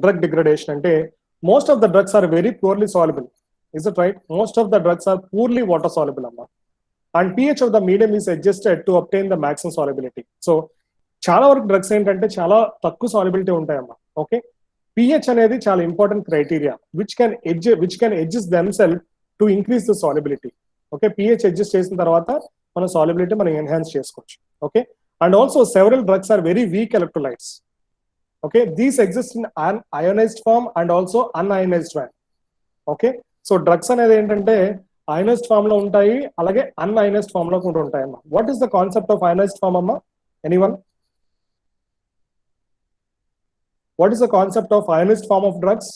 drug degradation ante most of the drugs are very poorly soluble. Is it right? Most of the drugs are poorly water soluble amma, and pH of the medium is adjusted to obtain the maximum solubility. So చాలా వరకు drugs ఏంటంటే చాలా తక్కువ solubility ఉంటాయమ్మా. Okay, pH అనేది చాలా important criteria which can adjust themselves to increase the solubility. Okay, pH adjust చేసిన తర్వాత మన సాల్యుబిలిటీ మనం ఎన్హాన్స్ చేసుకోవచ్చు. Okay, and also several drugs are very weak electrolytes. Okay, these exist in ionized form and also unionized form. Okay, so drugs అనేది ఏంటంటే ionized form లో ఉంటాయి, అలాగే unionized form లో కూడా ఉంటాయి అమ్మా. What is the concept of ionized form అమ్మా? Anyone? What is the concept of ionized form of drugs?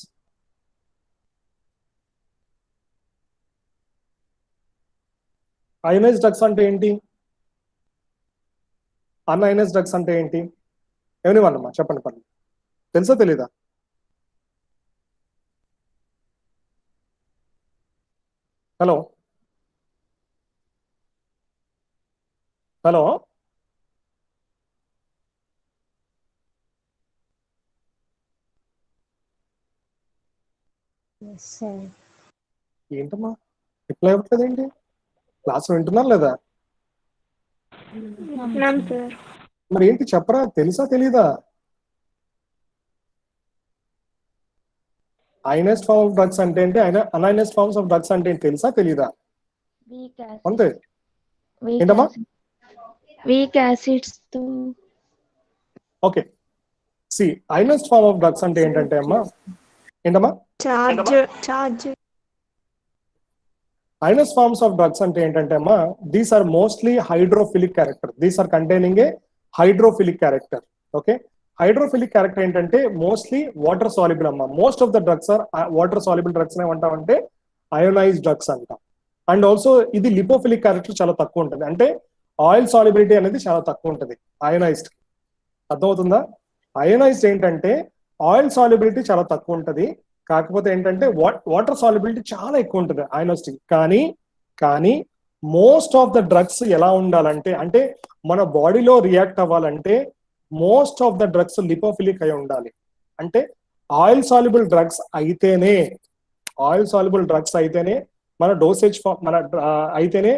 Ionized drugs అంటే ఏంటి? అన్అయనైజ్డ్ డ్రగ్స్ అంటే ఏంటి? ఎవరివన్ అమ్మా చెప్పండి, పర్లేదు. తెలుసా తెలీదా? హలో హలో ఏంటమ్మా రిప్లై అవ్వట్లేదు ఏంటి? క్లాస్ వింటున్నారు లేదా? మరి ఏంటి చెప్పరా, తెలుసా తెలీదా? అయనైజ్డ్ ఫార్మ్ ఆఫ్ డ్రగ్స్ అంటే ఏంటి, అన్అయనైజ్డ్ ఫార్మ్స్ ఆఫ్ డ్రగ్స్ అంటే ఏంటి, తెలుసా తెలీదా? అంతే. ఏంటమ్మా? వీక్ యాసిడ్స్ తో. Okay, see ionized form of drugs అంటే ఏంటంటే అమ్మా, ఏంటమ్మా? Charge. Ionized forms of drugs ante entante amma, these are mostly hydrophilic character. These are containing a hydrophilic character. Okay, hydrophilic character entante mostly water soluble amma. Most of the drugs are water soluble drugs ne antavante ionized drugs anta. And also idi lipophilic character chala takku untadi, ante oil solubility anedi chala takku untadi ionized ki. అర్థమవుతుందా? Ionised ఏంటంటే oil solubility చాలా తక్కువ ఉంటది, కాకపోతే ఏంటంటే water solubility చాలా ఎక్కువ ఉంటుంది అయోనైజ్డ్. కానీ మోస్ట్ ఆఫ్ ద డ్రగ్స్ ఎలా ఉండాలంటే, అంటే మన బాడీలో రియాక్ట్ అవ్వాలంటే most of the drugs lipophilic అయి ఉండాలి. అంటే ఆయిల్ సాల్యుబుల్ డ్రగ్స్ అయితేనే మన డోసేజ్ మన అయితేనే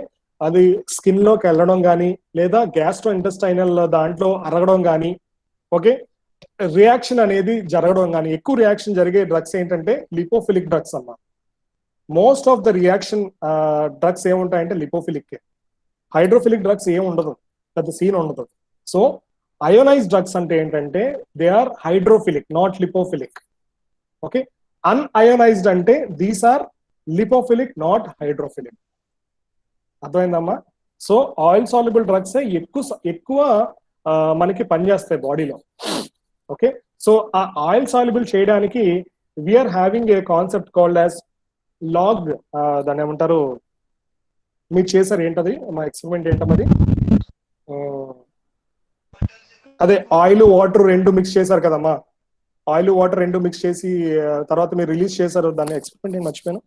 అది స్కిన్ లోకి వెళ్ళడం కానీ లేదా గ్యాస్ట్రో ఇంటెస్టైనల్ దాంట్లో అరగడం కానీ, ఓకే, రియాక్షన్ అనేది జరగడం కానీ, ఎక్కువ రియాక్షన్ జరిగే డ్రగ్స్ ఏంటంటే లిపోఫిలిక్ డ్రగ్స్ అమ్మా. Most of the reaction drugs ఏముంటాయంటే లిపోఫిలిక్. హైడ్రోఫిలిక్ డ్రగ్స్ ఏం ఉండదు, పెద్ద సీన్ ఉండదు. సో అయోనైజ్డ్ డ్రగ్స్ అంటే ఏంటంటే they are hydrophilic, not lipophilic. Okay, unionized అంటే these are lipophilic, not hydrophilic. అర్థమైందమ్మా? సో ఆయిల్ సాల్యుబుల్ డ్రగ్స్ ఎక్కువ మనకి పనిచేస్తాయి బాడీలో. ఓకే, సో ఆ ఆయిల్ సాల్యుబుల్ చేయడానికి we're having a concept called as log. దాన్ని ఏమంటారు, మీరు చేశారు ఏంటది, మా ఎక్స్పెరిమెంట్ ఏంటది, అదే ఆయిల్ వాటర్ రెండు మిక్స్ చేశారు కదమ్మా. ఆయిల్ వాటర్ రెండు మిక్స్ చేసి తర్వాత మీరు రిలీజ్ చేశారు, దాన్ని ఎక్స్పెరిమెంట్ నేను మర్చిపోయాను.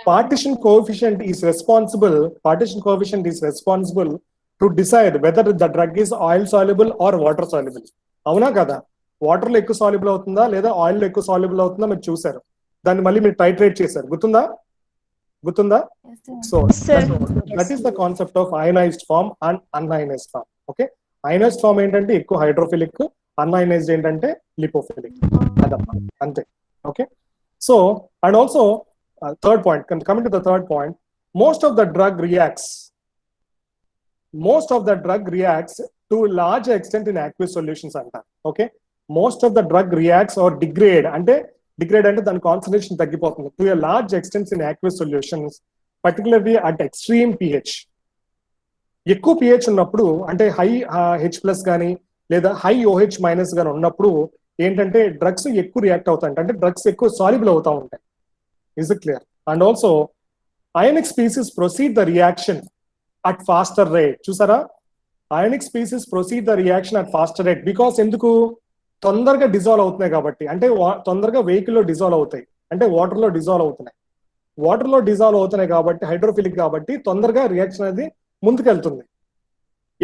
Partition coefficient is responsible to decide whether the drug is oil soluble or water soluble. అవునా కదా? వాటర్ లో ఎక్కువ సాల్యుబుల్ అవుతుందా లేదా ఆయిల్ లో ఎక్కువ సాల్యుబుల్ అవుతుందా మీరు చూసారు, దాన్ని మళ్ళీ మీరు టైట్రేట్ చేశారు, గుర్తుందా? So that is the concept of ionized form and unionized form. Okay, ionized form ఏంటంటే ఎక్కువ హైడ్రోఫిలిక్, అన్అయనైజ్డ్ ఏంటంటే లిపోఫిలిక్. అదమ్మా, అంతే. Okay, so and also third point, coming to the third point, most of the drug reacts to a large extent in aqueous solutions anta. Okay, most of the drug reacts or degrade ante దాని concentration తగ్గిపోతుంది to a large extent in aqueous solutions, particularly at extreme pH. ఎక్కువ pH ఉన్నప్పుడు అంటే high H+ కానీ లేదా high OH- కానీ ఉన్నప్పుడు ఏంటంటే డ్రగ్స్ ఎక్కువ రియాక్ట్ అవుతాయి, అంటే డ్రగ్స్ ఎక్కువ సాల్యుబుల్ అవుతా ఉంటాయి. Is it clear? And also ionic species proceed the reaction at faster rate. చూసారా, ionic species proceed the reaction at faster rate because ఎందుకు తొందరగా డిజాల్వ్ అవుతున్నాయి కాబట్టి, అంటే తొందరగా వెహికల్ లో డిజాల్వ్ అవుతాయి, అంటే వాటర్ లో డిజాల్వ్ అవుతున్నాయి, వాటర్ లో డిజాల్వ్ అవుతున్నాయి కాబట్టి హైడ్రోఫిలిక్ కాబట్టి తొందరగా రియాక్షన్ అనేది ముందుకెళ్తుంది.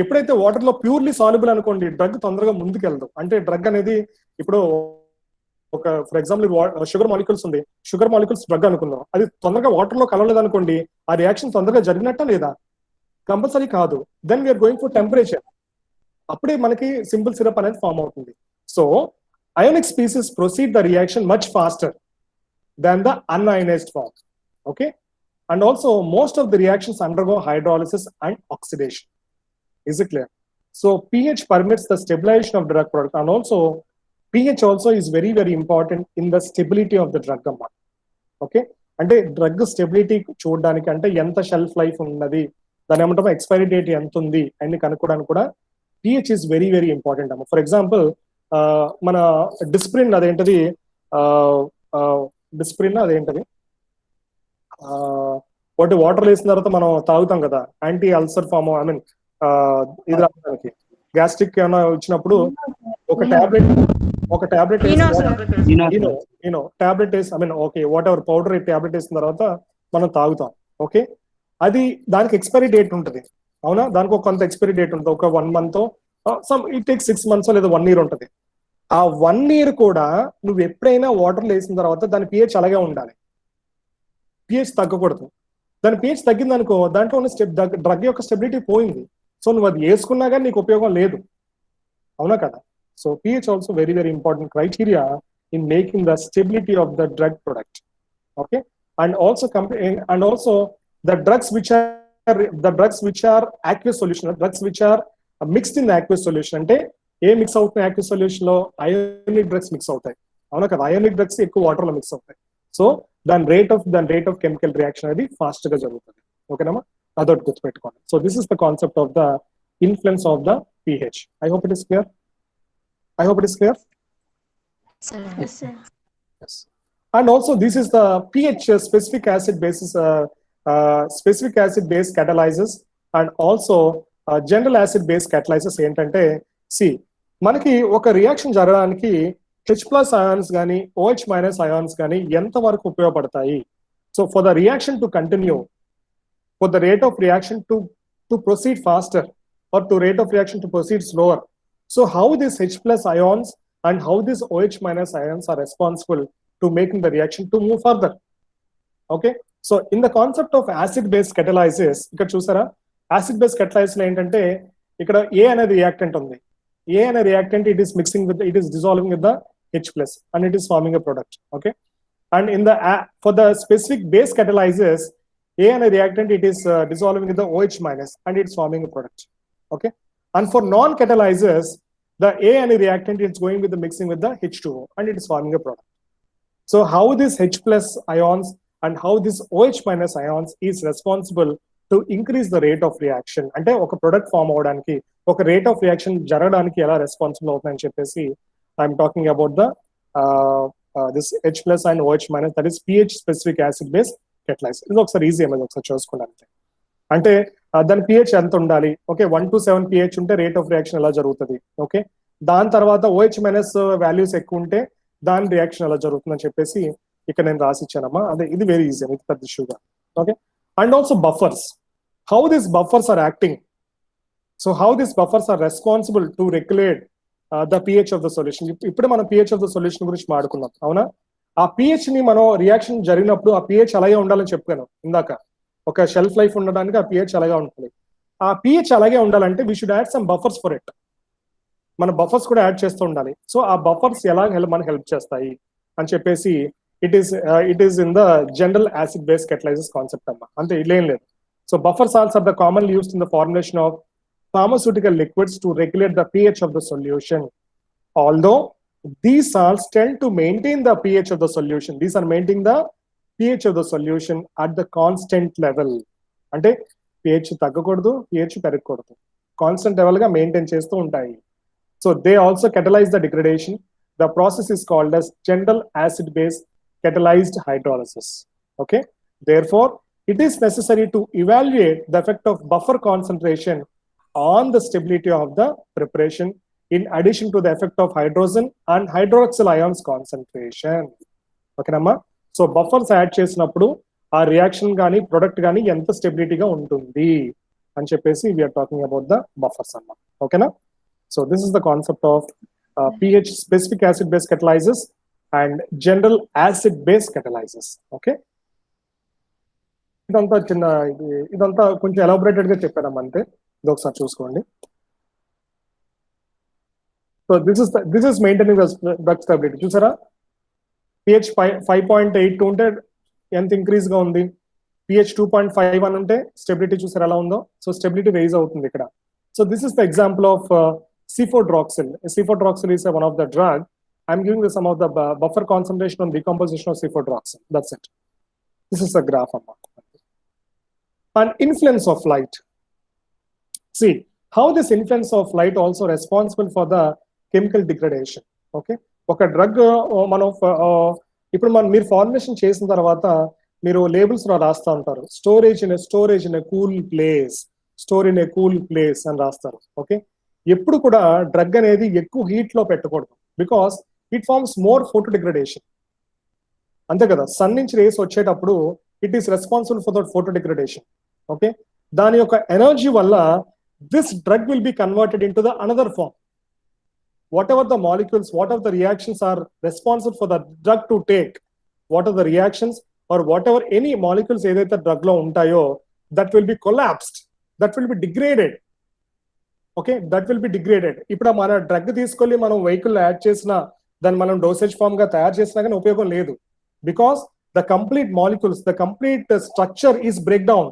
ఎప్పుడైతే వాటర్ లో ప్యూర్లీ సాల్యుబుల్ అనుకోండి, డ్రగ్ తొందరగా ముందుకెళ్దు. అంటే డ్రగ్ అనేది ఇప్పుడు ఒక ఫర్ ఎగ్జాంపుల్ షుగర్ మాలిక్యూల్స్ ఉంది, షుగర్ మాలిక్యూల్స్ డ్రగ్ అనుకుందాం, అది తొందరగా వాటర్ లో కలవలేదు అనుకోండి, ఆ రియాక్షన్ తొందరగా జరిగినట్టా లేదా? కంపల్సరీ కాదు. Then we're going for temperature, అప్పుడే మనకి సింపుల్ సిరప్ అనేది ఫామ్ అవుతుంది. So ionic species proceed the reaction much faster than the unionized form. Okay, and also most of the reactions undergo hydrolysis and oxidation. Is it clear? So pH permits the stabilization of drug product, and also pH also is very very important in the stability of the drug amount. Okay, అంటే drug stability చూడడానికి, అంటే ఎంత shelf life ఉన్నది, దాని ఏమంటామో expiry date ఎంత ఉంది అని కనుక్కోవడానికి కూడా pH is very very important అమ్మ. ఫర్ ఎగ్జాంపుల్ మన డిస్ప్రిన్ అదేంటది, డిస్ప్రిన్ అదేంటది, ఒకటి వాటర్ వేసిన తర్వాత మనం తాగుతాం కదా, anti ulcer form, I mean ఇది రావడానికి గ్యాస్ట్రిక్ ఏమైనా వచ్చినప్పుడు ఒక టాబ్లెట్ టాబ్లెట్ వేసి, I mean okay whatever powder tablet వేసిన తర్వాత మనం తాగుతాం. ఓకే, అది దానికి ఎక్స్పైరీ డేట్ ఉంటుంది, అవునా? దానికి ఒక కొంత ఎక్స్పైరీ డేట్ ఉంటుంది, ఒక 1 month, some it take 6 months లేదా 1 year ఉంటుంది. ఆ 1 year కూడా నువ్వు ఎప్పుడైనా వాటర్ వేసిన తర్వాత దాని pH అలాగే ఉండాలి, pH తగ్గకూడదు. దాని pH తగ్గింది అనుకో, దాంట్లో ఉన్న డ్రగ్ యొక్క స్టెబిలిటీ పోయింది. సో నువ్వు అది వేసుకున్నా కానీ నీకు ఉపయోగం లేదు, అవునా కదా? So pH also very very important criteria in making the stability of the drug product. Okay, and also the drugs which are aqueous solution, drugs which are mixed in the aqueous solution, అంటే ఏ mix అవుతున్నాయి aqueous solution లో? Ionic drugs mix అవుతాయి, అవునా కదా? Ionic drugs ఎక్కువ water లో mix అవుతాయి. So దాని రేట్ ఆఫ్ కెమికల్ రియాక్షన్ అనేది ఫాస్ట్ గా జరుగుతుంది. ఓకేనమ్మా, అదొకటి గుర్తుపెట్టుకోండి. So this is the concept of the influence of the pH. I hope it is clear. Yes, sir. Yes. And also this is the pH specific acid base catalysis and also general acid base catalysis ఏంటంటే, మనకి ఒక reaction జరగడానికి H+ ions కానీ OH- ions కానీ ఎంత వరకు ఉపయోగపడతాయి? So for the reaction to continue, for the rate of reaction to proceed faster or to rate of reaction to proceed slower, so how this H+ ions and how this OH- ions are responsible to making the reaction to move further. Okay, so in the concept of acid base catalysis, ఇక్కడ చూసారా, acid base catalysis లో ఏంటంటే ఇక్కడ A అనే reactant ఉంది. A అనే reactant it is dissolving with the H+ and it is forming a product. Okay, and in the for the specific base catalysis, A అనే reactant it is dissolving with the OH- and it's forming a product. Okay, and for non-catalyzers, the A and reactant is going with the mixing with the H2O and it is forming a product. So how this H+ ions and how this OH- ions is responsible to increase the rate of reaction, అంటే ఒక product form అవడానికి, ఒక rate of reaction జరగడానికి ఎలా responsible అవుతుందని చెప్పేసి I'm talking about the this H+ and OH-, that is pH specific acid base catalysis. ఇది ఒకసారి ఈజీ ఏమైనా ఒకసారి చూసుకోండి. అంటే దాని pH ఎంత ఉండాలి? ఓకే, 1 to 7 pH ఉంటే రేట్ ఆఫ్ రియాక్షన్ ఎలా జరుగుతుంది? ఓకే, దాని తర్వాత OH- వాల్యూస్ ఎక్కువ ఉంటే దాని రియాక్షన్ ఎలా జరుగుతుందని చెప్పేసి ఇక్కడ నేను రాసి ఇచ్చానమ్మా. అదే ఇది వెరీ ఈజీ, ఇది పెద్ద ఇష్యూగా. Okay, and also buffers, how this buffers are acting. So how this buffers are responsible to regulate the pH of the solution. ఇప్పుడు మనం pH ఆఫ్ ద సొల్యూషన్ గురించి మాట్లాడుకున్నాం, అవునా? ఆ pH ని మనం రియాక్షన్ జరిగినప్పుడు ఆ pH అలాగే ఉండాలని చెప్పాను ఇందాక. ఒక షెల్ఫ్ లైఫ్ ఉండడానికి ఆ pH అలాగే ఉంటుంది. ఆ pH అలాగే ఉండాలంటే we should add some buffers for it. మన బఫర్స్ కూడా యాడ్ చేస్తూ ఉండాలి. సో ఆ బఫర్స్ ఎలా మనకి హెల్ప్ చేస్తాయి అని చెప్పేసి it is in the general acid base catalysis concept అమ్మా. అంతే, ఇదేం లేదు. So buffer salts are the commonly used in the formulation of pharmaceutical liquids to regulate the pH of the solution. Although these salts tend to maintain the pH of the solution, these are maintaining the pH of the solution at the constant level. అంటే pH తగ్గకూడదు, pH పెరగకూడదు, constant level గా maintain చేస్తూ ఉంటాయి. So they also catalyze the degradation. The process is called as general acid base catalyzed hydrolysis. Okay, therefore it is necessary to evaluate the effect of buffer concentration on the stability of the preparation in addition to the effect of hydrogen and hydroxyl ions concentration. ఓకేనమ్మా, so buffers add చేసినప్పుడు ఆ reaction కానీ product కానీ ఎంత స్టెబిలిటీగా ఉంటుంది అని చెప్పేసి we're talking about the buffers అన్నమాట. ఓకేనా, so this is the concept of pH specific acid base catalysis and general acid base catalysis. Okay, ఇదంతా చిన్న ఇదంతా కొంచెం ఎలాబొరేటెడ్ గా చెప్పారమ్మా అంతే, ఇది ఒకసారి చూసుకోండి. So this is maintaining drug stability. చూసారా, pH 5.82 ఉంటే ఎంత ఇంక్రీజ్ గా ఉంది, pH 2.51 ఉంటే స్టెబిలిటీ చూసారా ఎలా ఉందో. సో స్టెబిలిటీ రైజ్ అవుతుంది ఇక్కడ. So this is the example of C4-droxyl. C4-droxyl is one of the drug. I'm giving you some of the buffer concentration on decomposition of C4-droxyl. That's it. This is a graph. And influence of light. See how this influence of light also responsible for the chemical degradation. Okay, ఒక drug మనం ఇప్పుడు మీరు formulation చేసిన తర్వాత మీరు labels రాస్తా ఉంటారు, storage in a cool place, store in a cool place అని రాస్తారు. ఓకే, ఎప్పుడు కూడా డ్రగ్ అనేది ఎక్కువ హీట్ లో పెట్టకూడదు, because it forms more photo degradation. అంతే కదా, సన్ నుంచి రేస్ వచ్చేటప్పుడు it is responsible for that photo degradation. Okay, దాని యొక్క ఎనర్జీ వల్ల this drug will be converted in to the another form. whatever the molecules, whatever the reactions are responsible for the drug to take, what are the reactions or whatever any molecules edaithe drug lo untayo, that will be collapsed, that will be degraded. Okay, that will be degraded. Ippudu mana drug తీసుకొని మనం vehicle add చేసినా దాన్ని మనం dosage form గా తయారు చేసినా కానీ ఉపయోగం లేదు, because the complete molecules, the complete structure is breakdown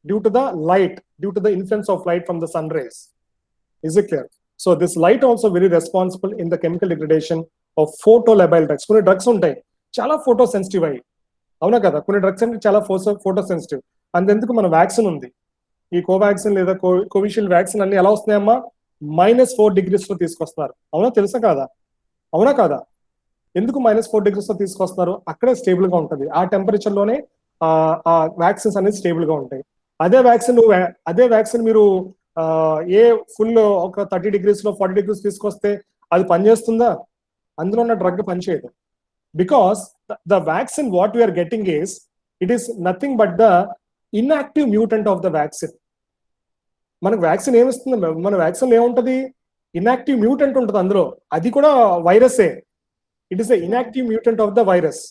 due to the light, due to the influence of light from the sun rays. Is it clear? So this light also very responsible in the chemical degradation of photolabile drugs. కొన్ని drugs ఉంటాయి చాలా photo sensitive అయ్యి, అవునా కదా, కొన్ని drugs అంటే చాలా photo sensitive. అందుకు మన వ్యాక్సిన్ ఉంది, ఈ కోవాక్సిన్ లేదా కోవిషీల్డ్ వ్యాక్సిన్ అన్ని ఎలా వస్తున్నాయమ్మా, -4 degrees లో తీసుకొస్తున్నారు. అవునా, తెలుసా కాదా, అవునా కాదా, ఎందుకు -4 degrees లో తీసుకొస్తున్నారు, అక్కడే స్టేబుల్ గా ఉంటుంది, ఆ టెంపరేచర్ లోనే ఆ వ్యాక్సిన్స్ అనేది స్టేబుల్ గా ఉంటాయి. అదే వ్యాక్సిన్ మీరు ఏ ఫుల్ ఒక 30 degrees లో 40 degrees తీసుకొస్తే అది పనిచేస్తుందా, అందులో ఉన్న డ్రగ్ పనిచేయదు. Because the vaccine what we're getting is it is nothing but the inactive mutant of the vaccine. మనకు వ్యాక్సిన్ ఏమిస్తుంది, మన వ్యాక్సిన్ ఏముంటది, ఇన్యాక్టివ్ మ్యూటెంట్ ఉంటుంది అందులో, అది కూడా వైరసే. It is the inactive mutant of the virus,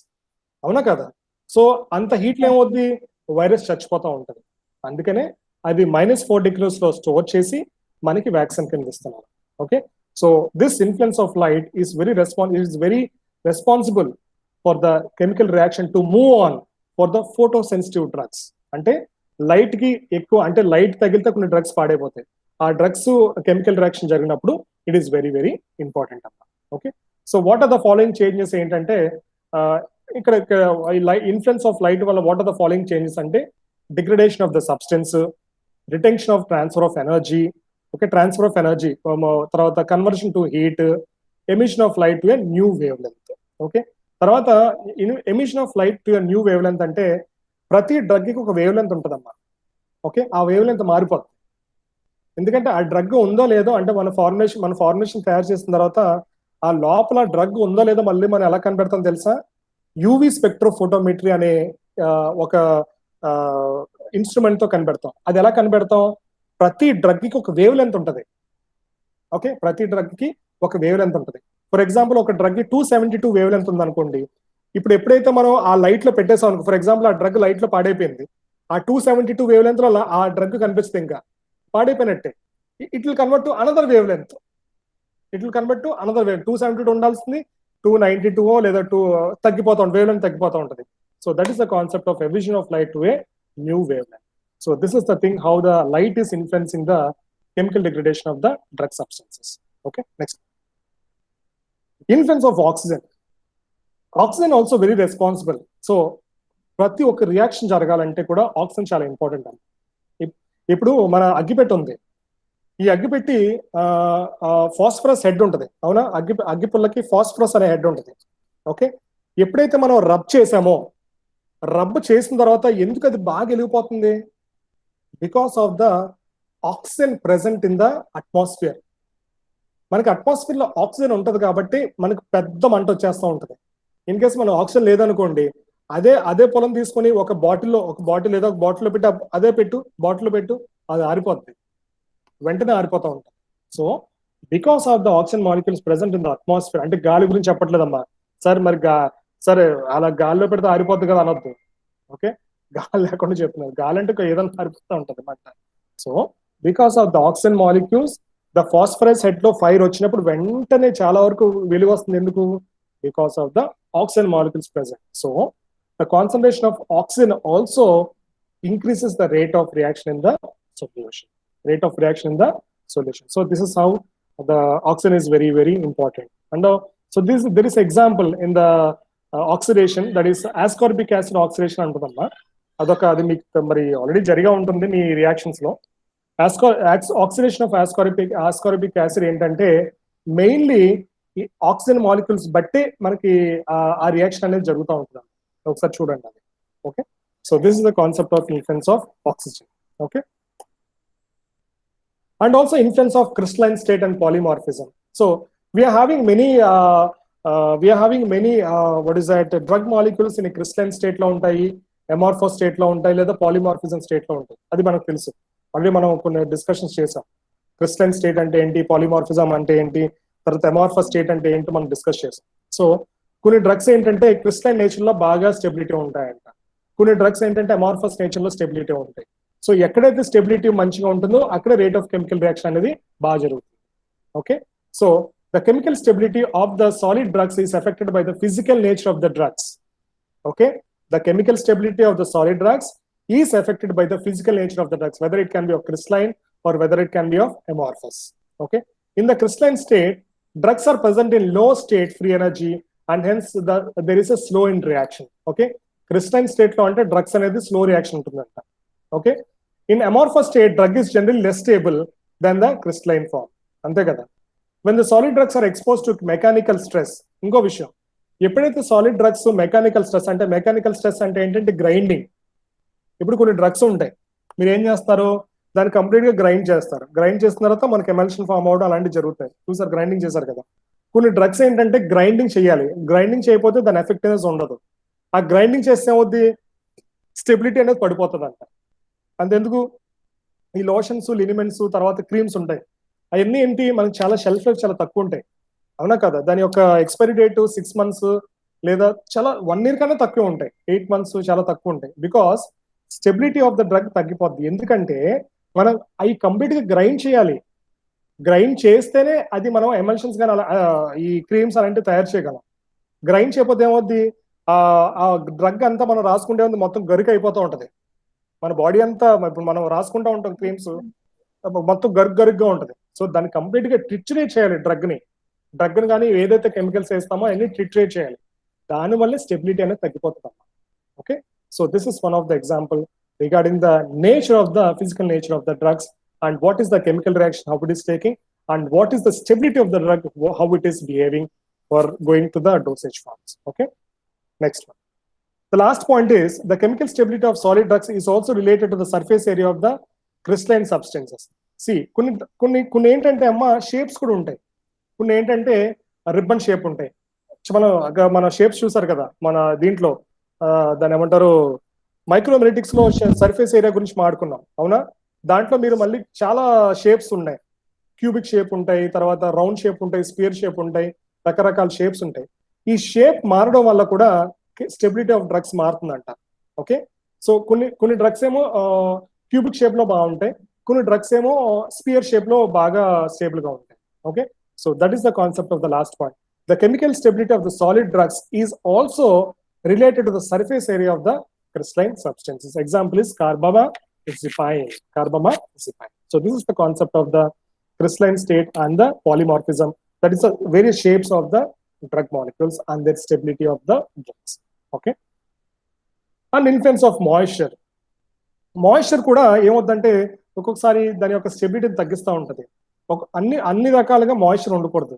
అవునా కదా. సో అంత హీట్ లో ఏమవుద్ది, వైరస్ చచ్చిపోతూ ఉంటుంది. అందుకనే అది -4 degrees లో స్టోర్ చేసి మనకి వ్యాక్సిన్ కింద ఇస్తున్నారు. Okay, so this influence of light is very responsible for the chemical reaction to move on for the photosensitive drugs. అంటే లైట్ కి ఎక్కువ, అంటే లైట్ తగిలితే కొన్ని డ్రగ్స్ పాడైపోతాయి. ఆ డ్రగ్స్ కెమికల్ రియాక్షన్ జరిగినప్పుడు it is very very important అన్నమాట. Okay, so what are the following changes ఏంటంటే, ఇక్కడ ఇన్ఫ్లుయెన్స్ ఆఫ్ లైట్ వల్ల what are the following changes అంటే, degradation of the substance, retention of transfer of energy, okay, transfer of energy, తర్వాత conversion to heat, emission of light to a new wavelength. Okay, తర్వాత emission of light to a new wavelength అంటే ప్రతి drug కి ఒక wavelength ఉంటుందమ్మా. Okay, ఆ wavelength మారిపోతుంది, ఎందుకంటే ఆ డ్రగ్ ఉందో లేదో, అంటే మన ఫార్ములేషన్ తయారు చేసిన తర్వాత ఆ లోపల డ్రగ్ ఉందో లేదో మళ్ళీ మనం ఎలా కనిపెడతాం తెలుసా, యూవి స్పెక్ట్రోఫోటోమెట్రీ అనే ఒక ఇన్స్ట్రుమెంట్ తో కనిపెడతాం. అది ఎలా కనిపెడతాం, ప్రతి డ్రగ్ కి ఒక వేవ్ లెంత్ ఉంటుంది. ఓకే, ప్రతి డ్రగ్ కి ఒక వేవ్ లెంత్ ఉంటుంది. ఫర్ ఎగ్జాంపుల్ ఒక డ్రగ్ కి 272 వేవ్ లెంత్ ఉంది అనుకోండి. ఇప్పుడు ఎప్పుడైతే మనం ఆ లైట్ లో పెట్టేసాం అనుకో, ఫర్ ఎగ్జాంపుల్ ఆ డ్రగ్ లైట్ లో పాడైపోయింది, ఆ 272 వేవ్ లెంత్ లో ఆ డ్రగ్ కనిపిస్తే ఇంకా పాడైపోయినట్టే. It will convert to another wavelength, 272 ఉండాల్సింది 292 లేదా 2 తగ్గిపోతా ఉంటుంది, వేవ్ లెంత్ తగ్గిపోతూ ఉంటుంది. So that is the concept of emission of light to A new wavelength. So this is the thing how the light is influencing the chemical degradation of the drug substances. Okay, next. Influence of oxygen. Oxygen also very responsible. So ప్రతి ఒక్క reaction జరగాలంటే కూడా oxygen చాలా important అండి. ఇప్పుడు మన అగ్గిపెట్టి ఉంది, ఈ అగ్గిపెట్టి ఫాస్ఫరస్ హెడ్ ఉంటుంది, అవునా, అగ్గిపుల్లకి ఫాస్ఫరస్ అనే హెడ్ ఉంటుంది. ఓకే, ఎప్పుడైతే మనం రబ్ చేసిన తర్వాత ఎందుకు అది బాగా వెలిగిపోతుంది, because of the oxygen present in the atmosphere. మనకి అట్మాస్ఫియర్ లో ఆక్సిజన్ ఉంటది కాబట్టి మనకు పెద్ద మంట వచ్చేస్తూ ఉంటది. ఇన్ కేసు మనం ఆక్సిజన్ లేదనుకోండి, అదే పొలం తీసుకొని ఒక బాటిల్ లేదా ఒక బాటిల్లో పెట్టి అదే బాటిల్లో పెట్టు, అది ఆరిపోద్ది, వెంటనే ఆరిపోతూ ఉంటుంది. So because of the oxygen molecules present in the atmosphere, అంటే గాలి గురించి చెప్పట్లేదమ్మా సార్, మరి సరే అలా గాలిలో పెడితే ఆరిపోద్ది కదా అనొద్దు. ఓకే, గాలి లేకుండా చెప్తున్నారు, గాలి అంటే ఏదైనా ఆరిపోతూ ఉంటుంది అన్నమాట. So because of the oxygen molecules, the phosphorus head లో ఫైర్ వచ్చినప్పుడు వెంటనే చాలా వరకు వెలుగు వస్తుంది. ఎందుకు? Because of the oxygen molecules present. So the concentration of oxygen also increases the rate of reaction in the solution. So this is how the oxygen is very, very important. And so there is example in the oxidation, that is ascorbic acid oxidation అంటుందమ్మా. అది మీకు మరి already జరిగా ఉంటుంది మీ reactions లో. Oxidation of ascorbic acid ఏంటంటే mainly ఈ oxygen molecules బట్టి మనకి ఆ రియాక్షన్ అనేది జరుగుతూ ఉంటుంది. ఒకసారి చూడండి అది. Okay, so this is the concept of influence of oxygen. Okay, and also influence of crystalline state and polymorphism. So we are having many what is that, drug molecules in a crystalline state lo untayi, amorphous state lo untayi, leda polymorphism state lo untayi. Adi manaku telusu, already మనం కొన్ని discussions చేసాం. Crystalline state అంటే ఏంటి, polymorphism అంటే ఏంటి, తర్వాత amorphous state అంటే ఏంటి మనం డిస్కస్ చేసాం. సో కొన్ని డ్రగ్స్ ఏంటంటే క్రిస్టలైన్ నేచర్ లో బాగా స్టెబిలిటీ ఉంటాయంట, కొన్ని డ్రగ్స్ ఏంటంటే అమార్ఫస్ నేచర్ లో స్టెబిలిటీ ఉంటాయి. సో ఎక్కడైతే స్టెబిలిటీ మంచిగా ఉంటుందో అక్కడ రేట్ ఆఫ్ కెమికల్ రియాక్షన్ అనేది బాగా జరుగుతుంది. Okay, so the chemical stability of the solid drugs is affected by the physical nature of the drugs. Okay, the chemical stability of the solid drugs is affected by the physical nature of the drugs, weather it can be of crystalline or whether it can be of amorphous. Okay, in the crystalline state, drugs are present in low state free energy and hence there is a slow in reaction. Okay, crystalline state lo ante drugs anedi slow reaction untundanta. Okay, in amorphous state drug is generally less stable than the crystalline form. Ante kada. When the solid drugs are exposed to mechanical stress, inko vishayam, ఎప్పుడైతే solid drugs mechanical stress అంటే ఏంటంటే grinding. ఇప్పుడు కొన్ని drugs ఉంటాయి, మీరు ఏం చేస్తారు, దాన్ని కంప్లీట్ గా గ్రైండ్ చేస్తారు. గ్రైండ్ చేసిన తర్వాత మనకి ఎమల్షన్ ఫామ్ అవడం అలాంటివి జరుగుతాయి. చూసారు, గ్రైండింగ్ చేశారు కదా. కొన్ని డ్రగ్స్ ఏంటంటే గ్రైండింగ్ చేయాలి, గ్రైండింగ్ చేయకపోతే దాని ఎఫెక్టివ్నెస్ ఉండదు. ఆ గ్రైండింగ్ చేస్తే ఏమవుద్ది, స్టెబిలిటీ అనేది పడిపోతుంది అంట. అంతెందుకు, ఈ లోషన్స్, లినిమెంట్స్, తర్వాత క్రీమ్స్ ఉంటాయి, అవన్నీ ఏంటి మనకి చాలా షెల్ఫ్ లైఫ్ చాలా తక్కువ ఉంటాయి, అవునా కదా. దాని యొక్క ఎక్స్పైరీ డేట్ 6 months లేదా చాలా 1 year కన్నా తక్కువ ఉంటాయి, 8 months చాలా తక్కువ ఉంటాయి. Because stability of the drug తగ్గిపోద్ది. ఎందుకంటే మనం అవి కంప్లీట్ గా గ్రైండ్ చేయాలి, గ్రైండ్ చేస్తేనే అది మనం ఎమల్షన్స్ కానీ ఈ క్రీమ్స్ అలాంటివి తయారు చేయగలం. గ్రైండ్ చేయకపోతే ఏమవుద్ది, ఆ డ్రగ్ అంతా మనం రాసుకుంటే ఉంది మొత్తం గరుకు అయిపోతూ ఉంటది. మన బాడీ అంతా ఇప్పుడు మనం రాసుకుంటూ ఉంటాం క్రీమ్స్, మొత్తం గరుగ్గా ఉంటది. సో దాన్ని కంప్లీట్ గా ట్రిచరేట్ చేయాలి, డ్రగ్ ని కానీ ఏదైతే కెమికల్స్ వేస్తామో అన్ని ట్రిచరేట్ చేయాలి. దానివల్ల స్టెబిలిటీ అనేది తగ్గిపోతుంది అన్నమాట. Okay, so this is one of the example regarding the nature of the physical nature of the drugs and what is the chemical reaction, how it is taking, and what is the stability of the drug, how it is behaving for going to the dosage forms. Okay, next one. The last point is the chemical stability of solid drugs is also related to the surface area of the crystalline substances. See, కొన్ని ఏంటంటే అమ్మ shapes కూడా ఉంటాయి, కొన్ని ఏంటంటే ribbon shape ఉంటాయి. మన shapes చూసారు కదా మన దీంట్లో, దాని ఏమంటారు, మైక్రోమెరిటిక్స్ లో సర్ఫేస్ ఏరియా గురించి మాట్లాడుకున్నాం, అవునా. దాంట్లో మీరు మళ్ళీ చాలా షేప్స్ ఉన్నాయి, క్యూబిక్ షేప్ ఉంటాయి, తర్వాత రౌండ్ షేప్ ఉంటాయి, స్పియర్ షేప్ ఉంటాయి, రకరకాల షేప్స్ ఉంటాయి. ఈ షేప్ మారడం వల్ల కూడా స్టెబిలిటీ ఆఫ్ డ్రగ్స్ మారుతుందంట. ఓకే, సో కొన్ని డ్రగ్స్ ఏమో క్యూబిక్ షేప్ లో బాగుంటాయి, కొన్ని డ్రగ్స్ ఏమో స్పియర్ షేప్ లో బాగా స్టేబుల్ గా ఉంటాయి. Okay, so that is the concept of the last point. The chemical stability of the solid drugs is also related to the surface area of the crystalline substances. Example is carbamazepine. So this is the concept of the crystalline state and the polymorphism, that is the various shapes of the drug molecules and their stability of the drugs. Okay, and influence of moisture కూడా ఏమవుతుందంటే ఒక్కొక్కసారి దాని యొక్క స్టెబిలిటీని తగ్గిస్తూ ఉంటుంది. అన్ని రకాలుగా moisture ఉండకూడదు.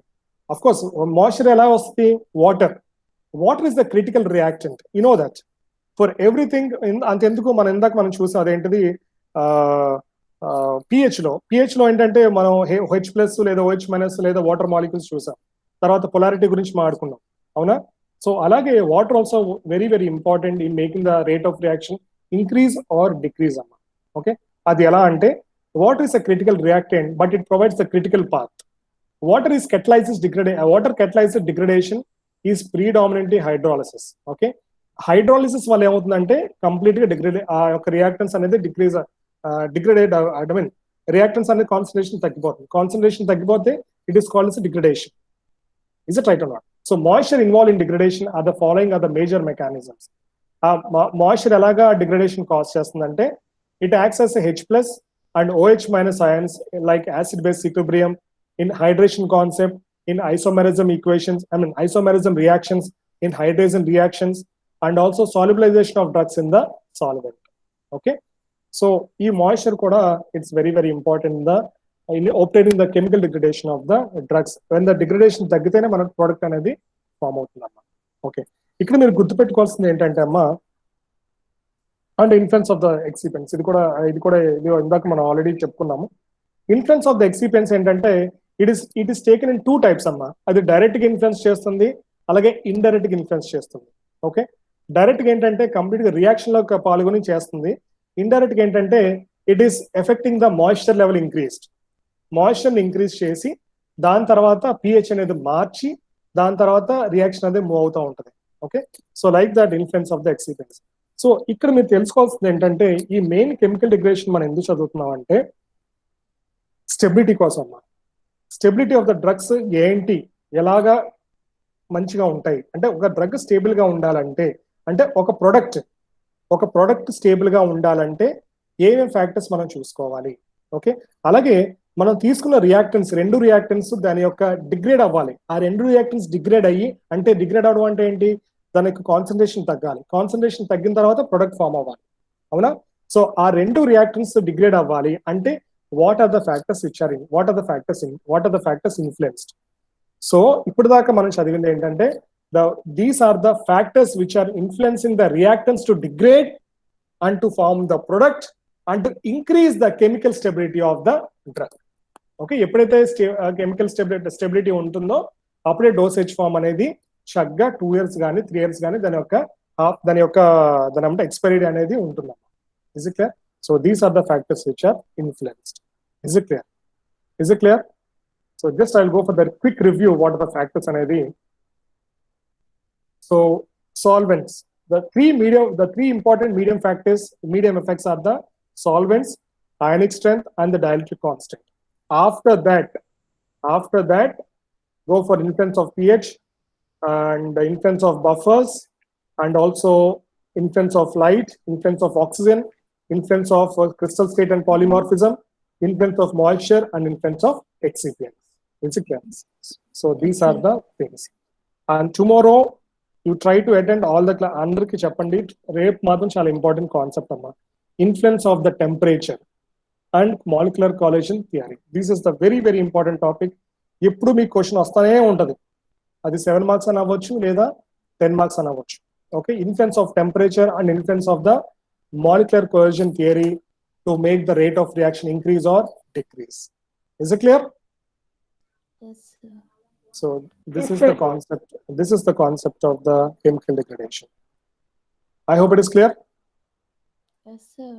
అఫ్ కోర్స్ మాయిశ్చర్ ఎలా వస్తుంది, water is the critical reactant, you know that for everything. అంతెందుకు మనం ఇందాక చూసాం, అదేంటిది pH లో ఏంటంటే మనం H ప్లస్ లేదా OH మైనస్ లేదా వాటర్ మాలిక్యూల్స్ చూసాం, తర్వాత పొలారిటీ గురించి మాట్లాడుకున్నాం, అవునా? సో అలాగే water also very very important in making the rate of reaction increase or decrease అమ్మా. ఓకే, అది ఎలా అంటే water is a critical reactant but it provides the critical path. Water catalyzes degradation is predominantly hydrolysis. Okay, hydrolysis వల్ల ఏమవుతుందంటే complete గా ఆ యొక్క reactance అనేది డిగ్రేడెడ్ ఐ మీన్ రియాక్టెన్స్ అనేది కాన్సన్ట్రేషన్ తగ్గిపోతే it is called degradation. Is it right or not? So moisture involve in degradation are the following are the major mechanisms. ఆ moisture ఎలాగా డిగ్రేడేషన్ కాజ్ చేస్తుందంటే it acts as a H plus and OH minus ions like acid base equilibrium in hydration concept, in isomerism equations, I mean isomerism reactions, in hydration reactions, and also solubilization of drugs in the solvent. Okay, so ఈ moisture కూడా it's very very important in obtaining the chemical degradation of the drugs. When the degradation తగ్గితేనే మనకు product అనేది form అవుతుందమ్మా. Okay, ఇక్కడ మీరు గుర్తుపెట్టుకోవాల్సింది ఏంటంటే అమ్మా, అండ్ ఇన్ఫ్లుయెన్స్ ఆఫ్ ద ఎక్సిపెన్స్, ఇది ఇందాక మనం ఆల్రెడీ చెప్పుకున్నాము. ఇన్ఫ్లుయెన్స్ ఆఫ్ ద ఎక్సిపెన్స్ ఏంటంటే it is taken in 2 types అమ్మా. అది డైరెక్ట్ గా ఇన్ఫ్లుయెన్స్ చేస్తుంది, అలాగే ఇండైరెక్ట్ గా ఇన్ఫ్లుయెన్స్ చేస్తుంది. ఓకే, డైరెక్ట్ గా ఏంటంటే కంప్లీట్ గా రియాక్షన్ లో పాల్గొని చేస్తుంది. ఇండైరెక్ట్ గా ఏంటంటే it is affecting the moisture level moisture increase చేసి దాని తర్వాత పిహెచ్ అనేది మార్చి దాని తర్వాత రియాక్షన్ అనేది మూవ్ అవుతూ ఉంటుంది. Okay, so like that influence of the excipients. So ఇక్కడ మీరు తెలుసుకోవాల్సింది ఏంటంటే ఈ మెయిన్ కెమికల్ డిగ్రేడేషన్ మనం ఎందుకు చదువుతున్నాం అంటే స్టెబిలిటీ కోసం. స్టెబిలిటీ ఆఫ్ ద డ్రగ్స్ ఏంటి, ఎలాగా మంచిగా ఉంటాయి అంటే ఒక డ్రగ్ స్టేబుల్ గా ఉండాలంటే, అంటే ఒక ప్రొడక్ట్ స్టేబుల్ గా ఉండాలంటే ఏమేమి ఫ్యాక్టర్స్ మనం చూసుకోవాలి. ఓకే, అలాగే మనం తీసుకున్న రియాక్టెన్స్ 2 రియాక్టెన్స్ దాని యొక్క డిగ్రేడ్ అవ్వాలి. ఆ 2 రియాక్టెన్స్ డిగ్రేడ్ అయ్యి, అంటే డిగ్రేడ్ అవడం అంటే ఏంటి, దాని యొక్క కాన్సన్ట్రేషన్ తగ్గాలి. కాన్సన్ట్రేషన్ తగ్గిన తర్వాత ప్రొడక్ట్ ఫామ్ అవ్వాలి, అవునా? సో ఆ 2 రియాక్టెన్స్ డిగ్రేడ్ అవ్వాలి అంటే what are the factors influenced. So ఇప్పుడు దాకా మనం చదివింది ఏంటంటే these are the factors which are influencing the reactants to degrade and to form the product and to increase the chemical stability of the drug. Okay, ఎప్పుడైతే chemical stability ఉంటుందో అప్పుడే dosage form అనేది చక్కగా 2 years కానీ 3 years కానీ దాని యొక్క expiry అనేది ఉంటుంది. Is it clear? So these are the factors which are influenced. Is it clear? So just I will go for the quick review what are the factors అనేది. So solvents, the three important medium effects are the solvents, ionic strength, and the dielectric constant. After that go for influence of pH and the influence of buffers, and also influence of light, influence of oxygen, influence of crystal state and polymorphism, influence of moisture, and influence of excipients. So these are the things. And tomorrow you try to attend all the అందరికి చెప్పండి, రేపు మాత్రం చాలా important concept అమ్మా, influence of the temperature and molecular collision theory. This is the very very important topic. ఎప్పుడు మీకు question వస్తానే ఉంటది, అది 7 marks అని అవ్వచ్చు లేదా 10 marks అని అవ్వచ్చు. Okay, influence of temperature and influence of the molecular cohesion theory to make the rate of reaction increase or decrease. Is it clear? Yes, sir. So this is the concept of the chemical degradation. I hope it is clear. Yes, sir.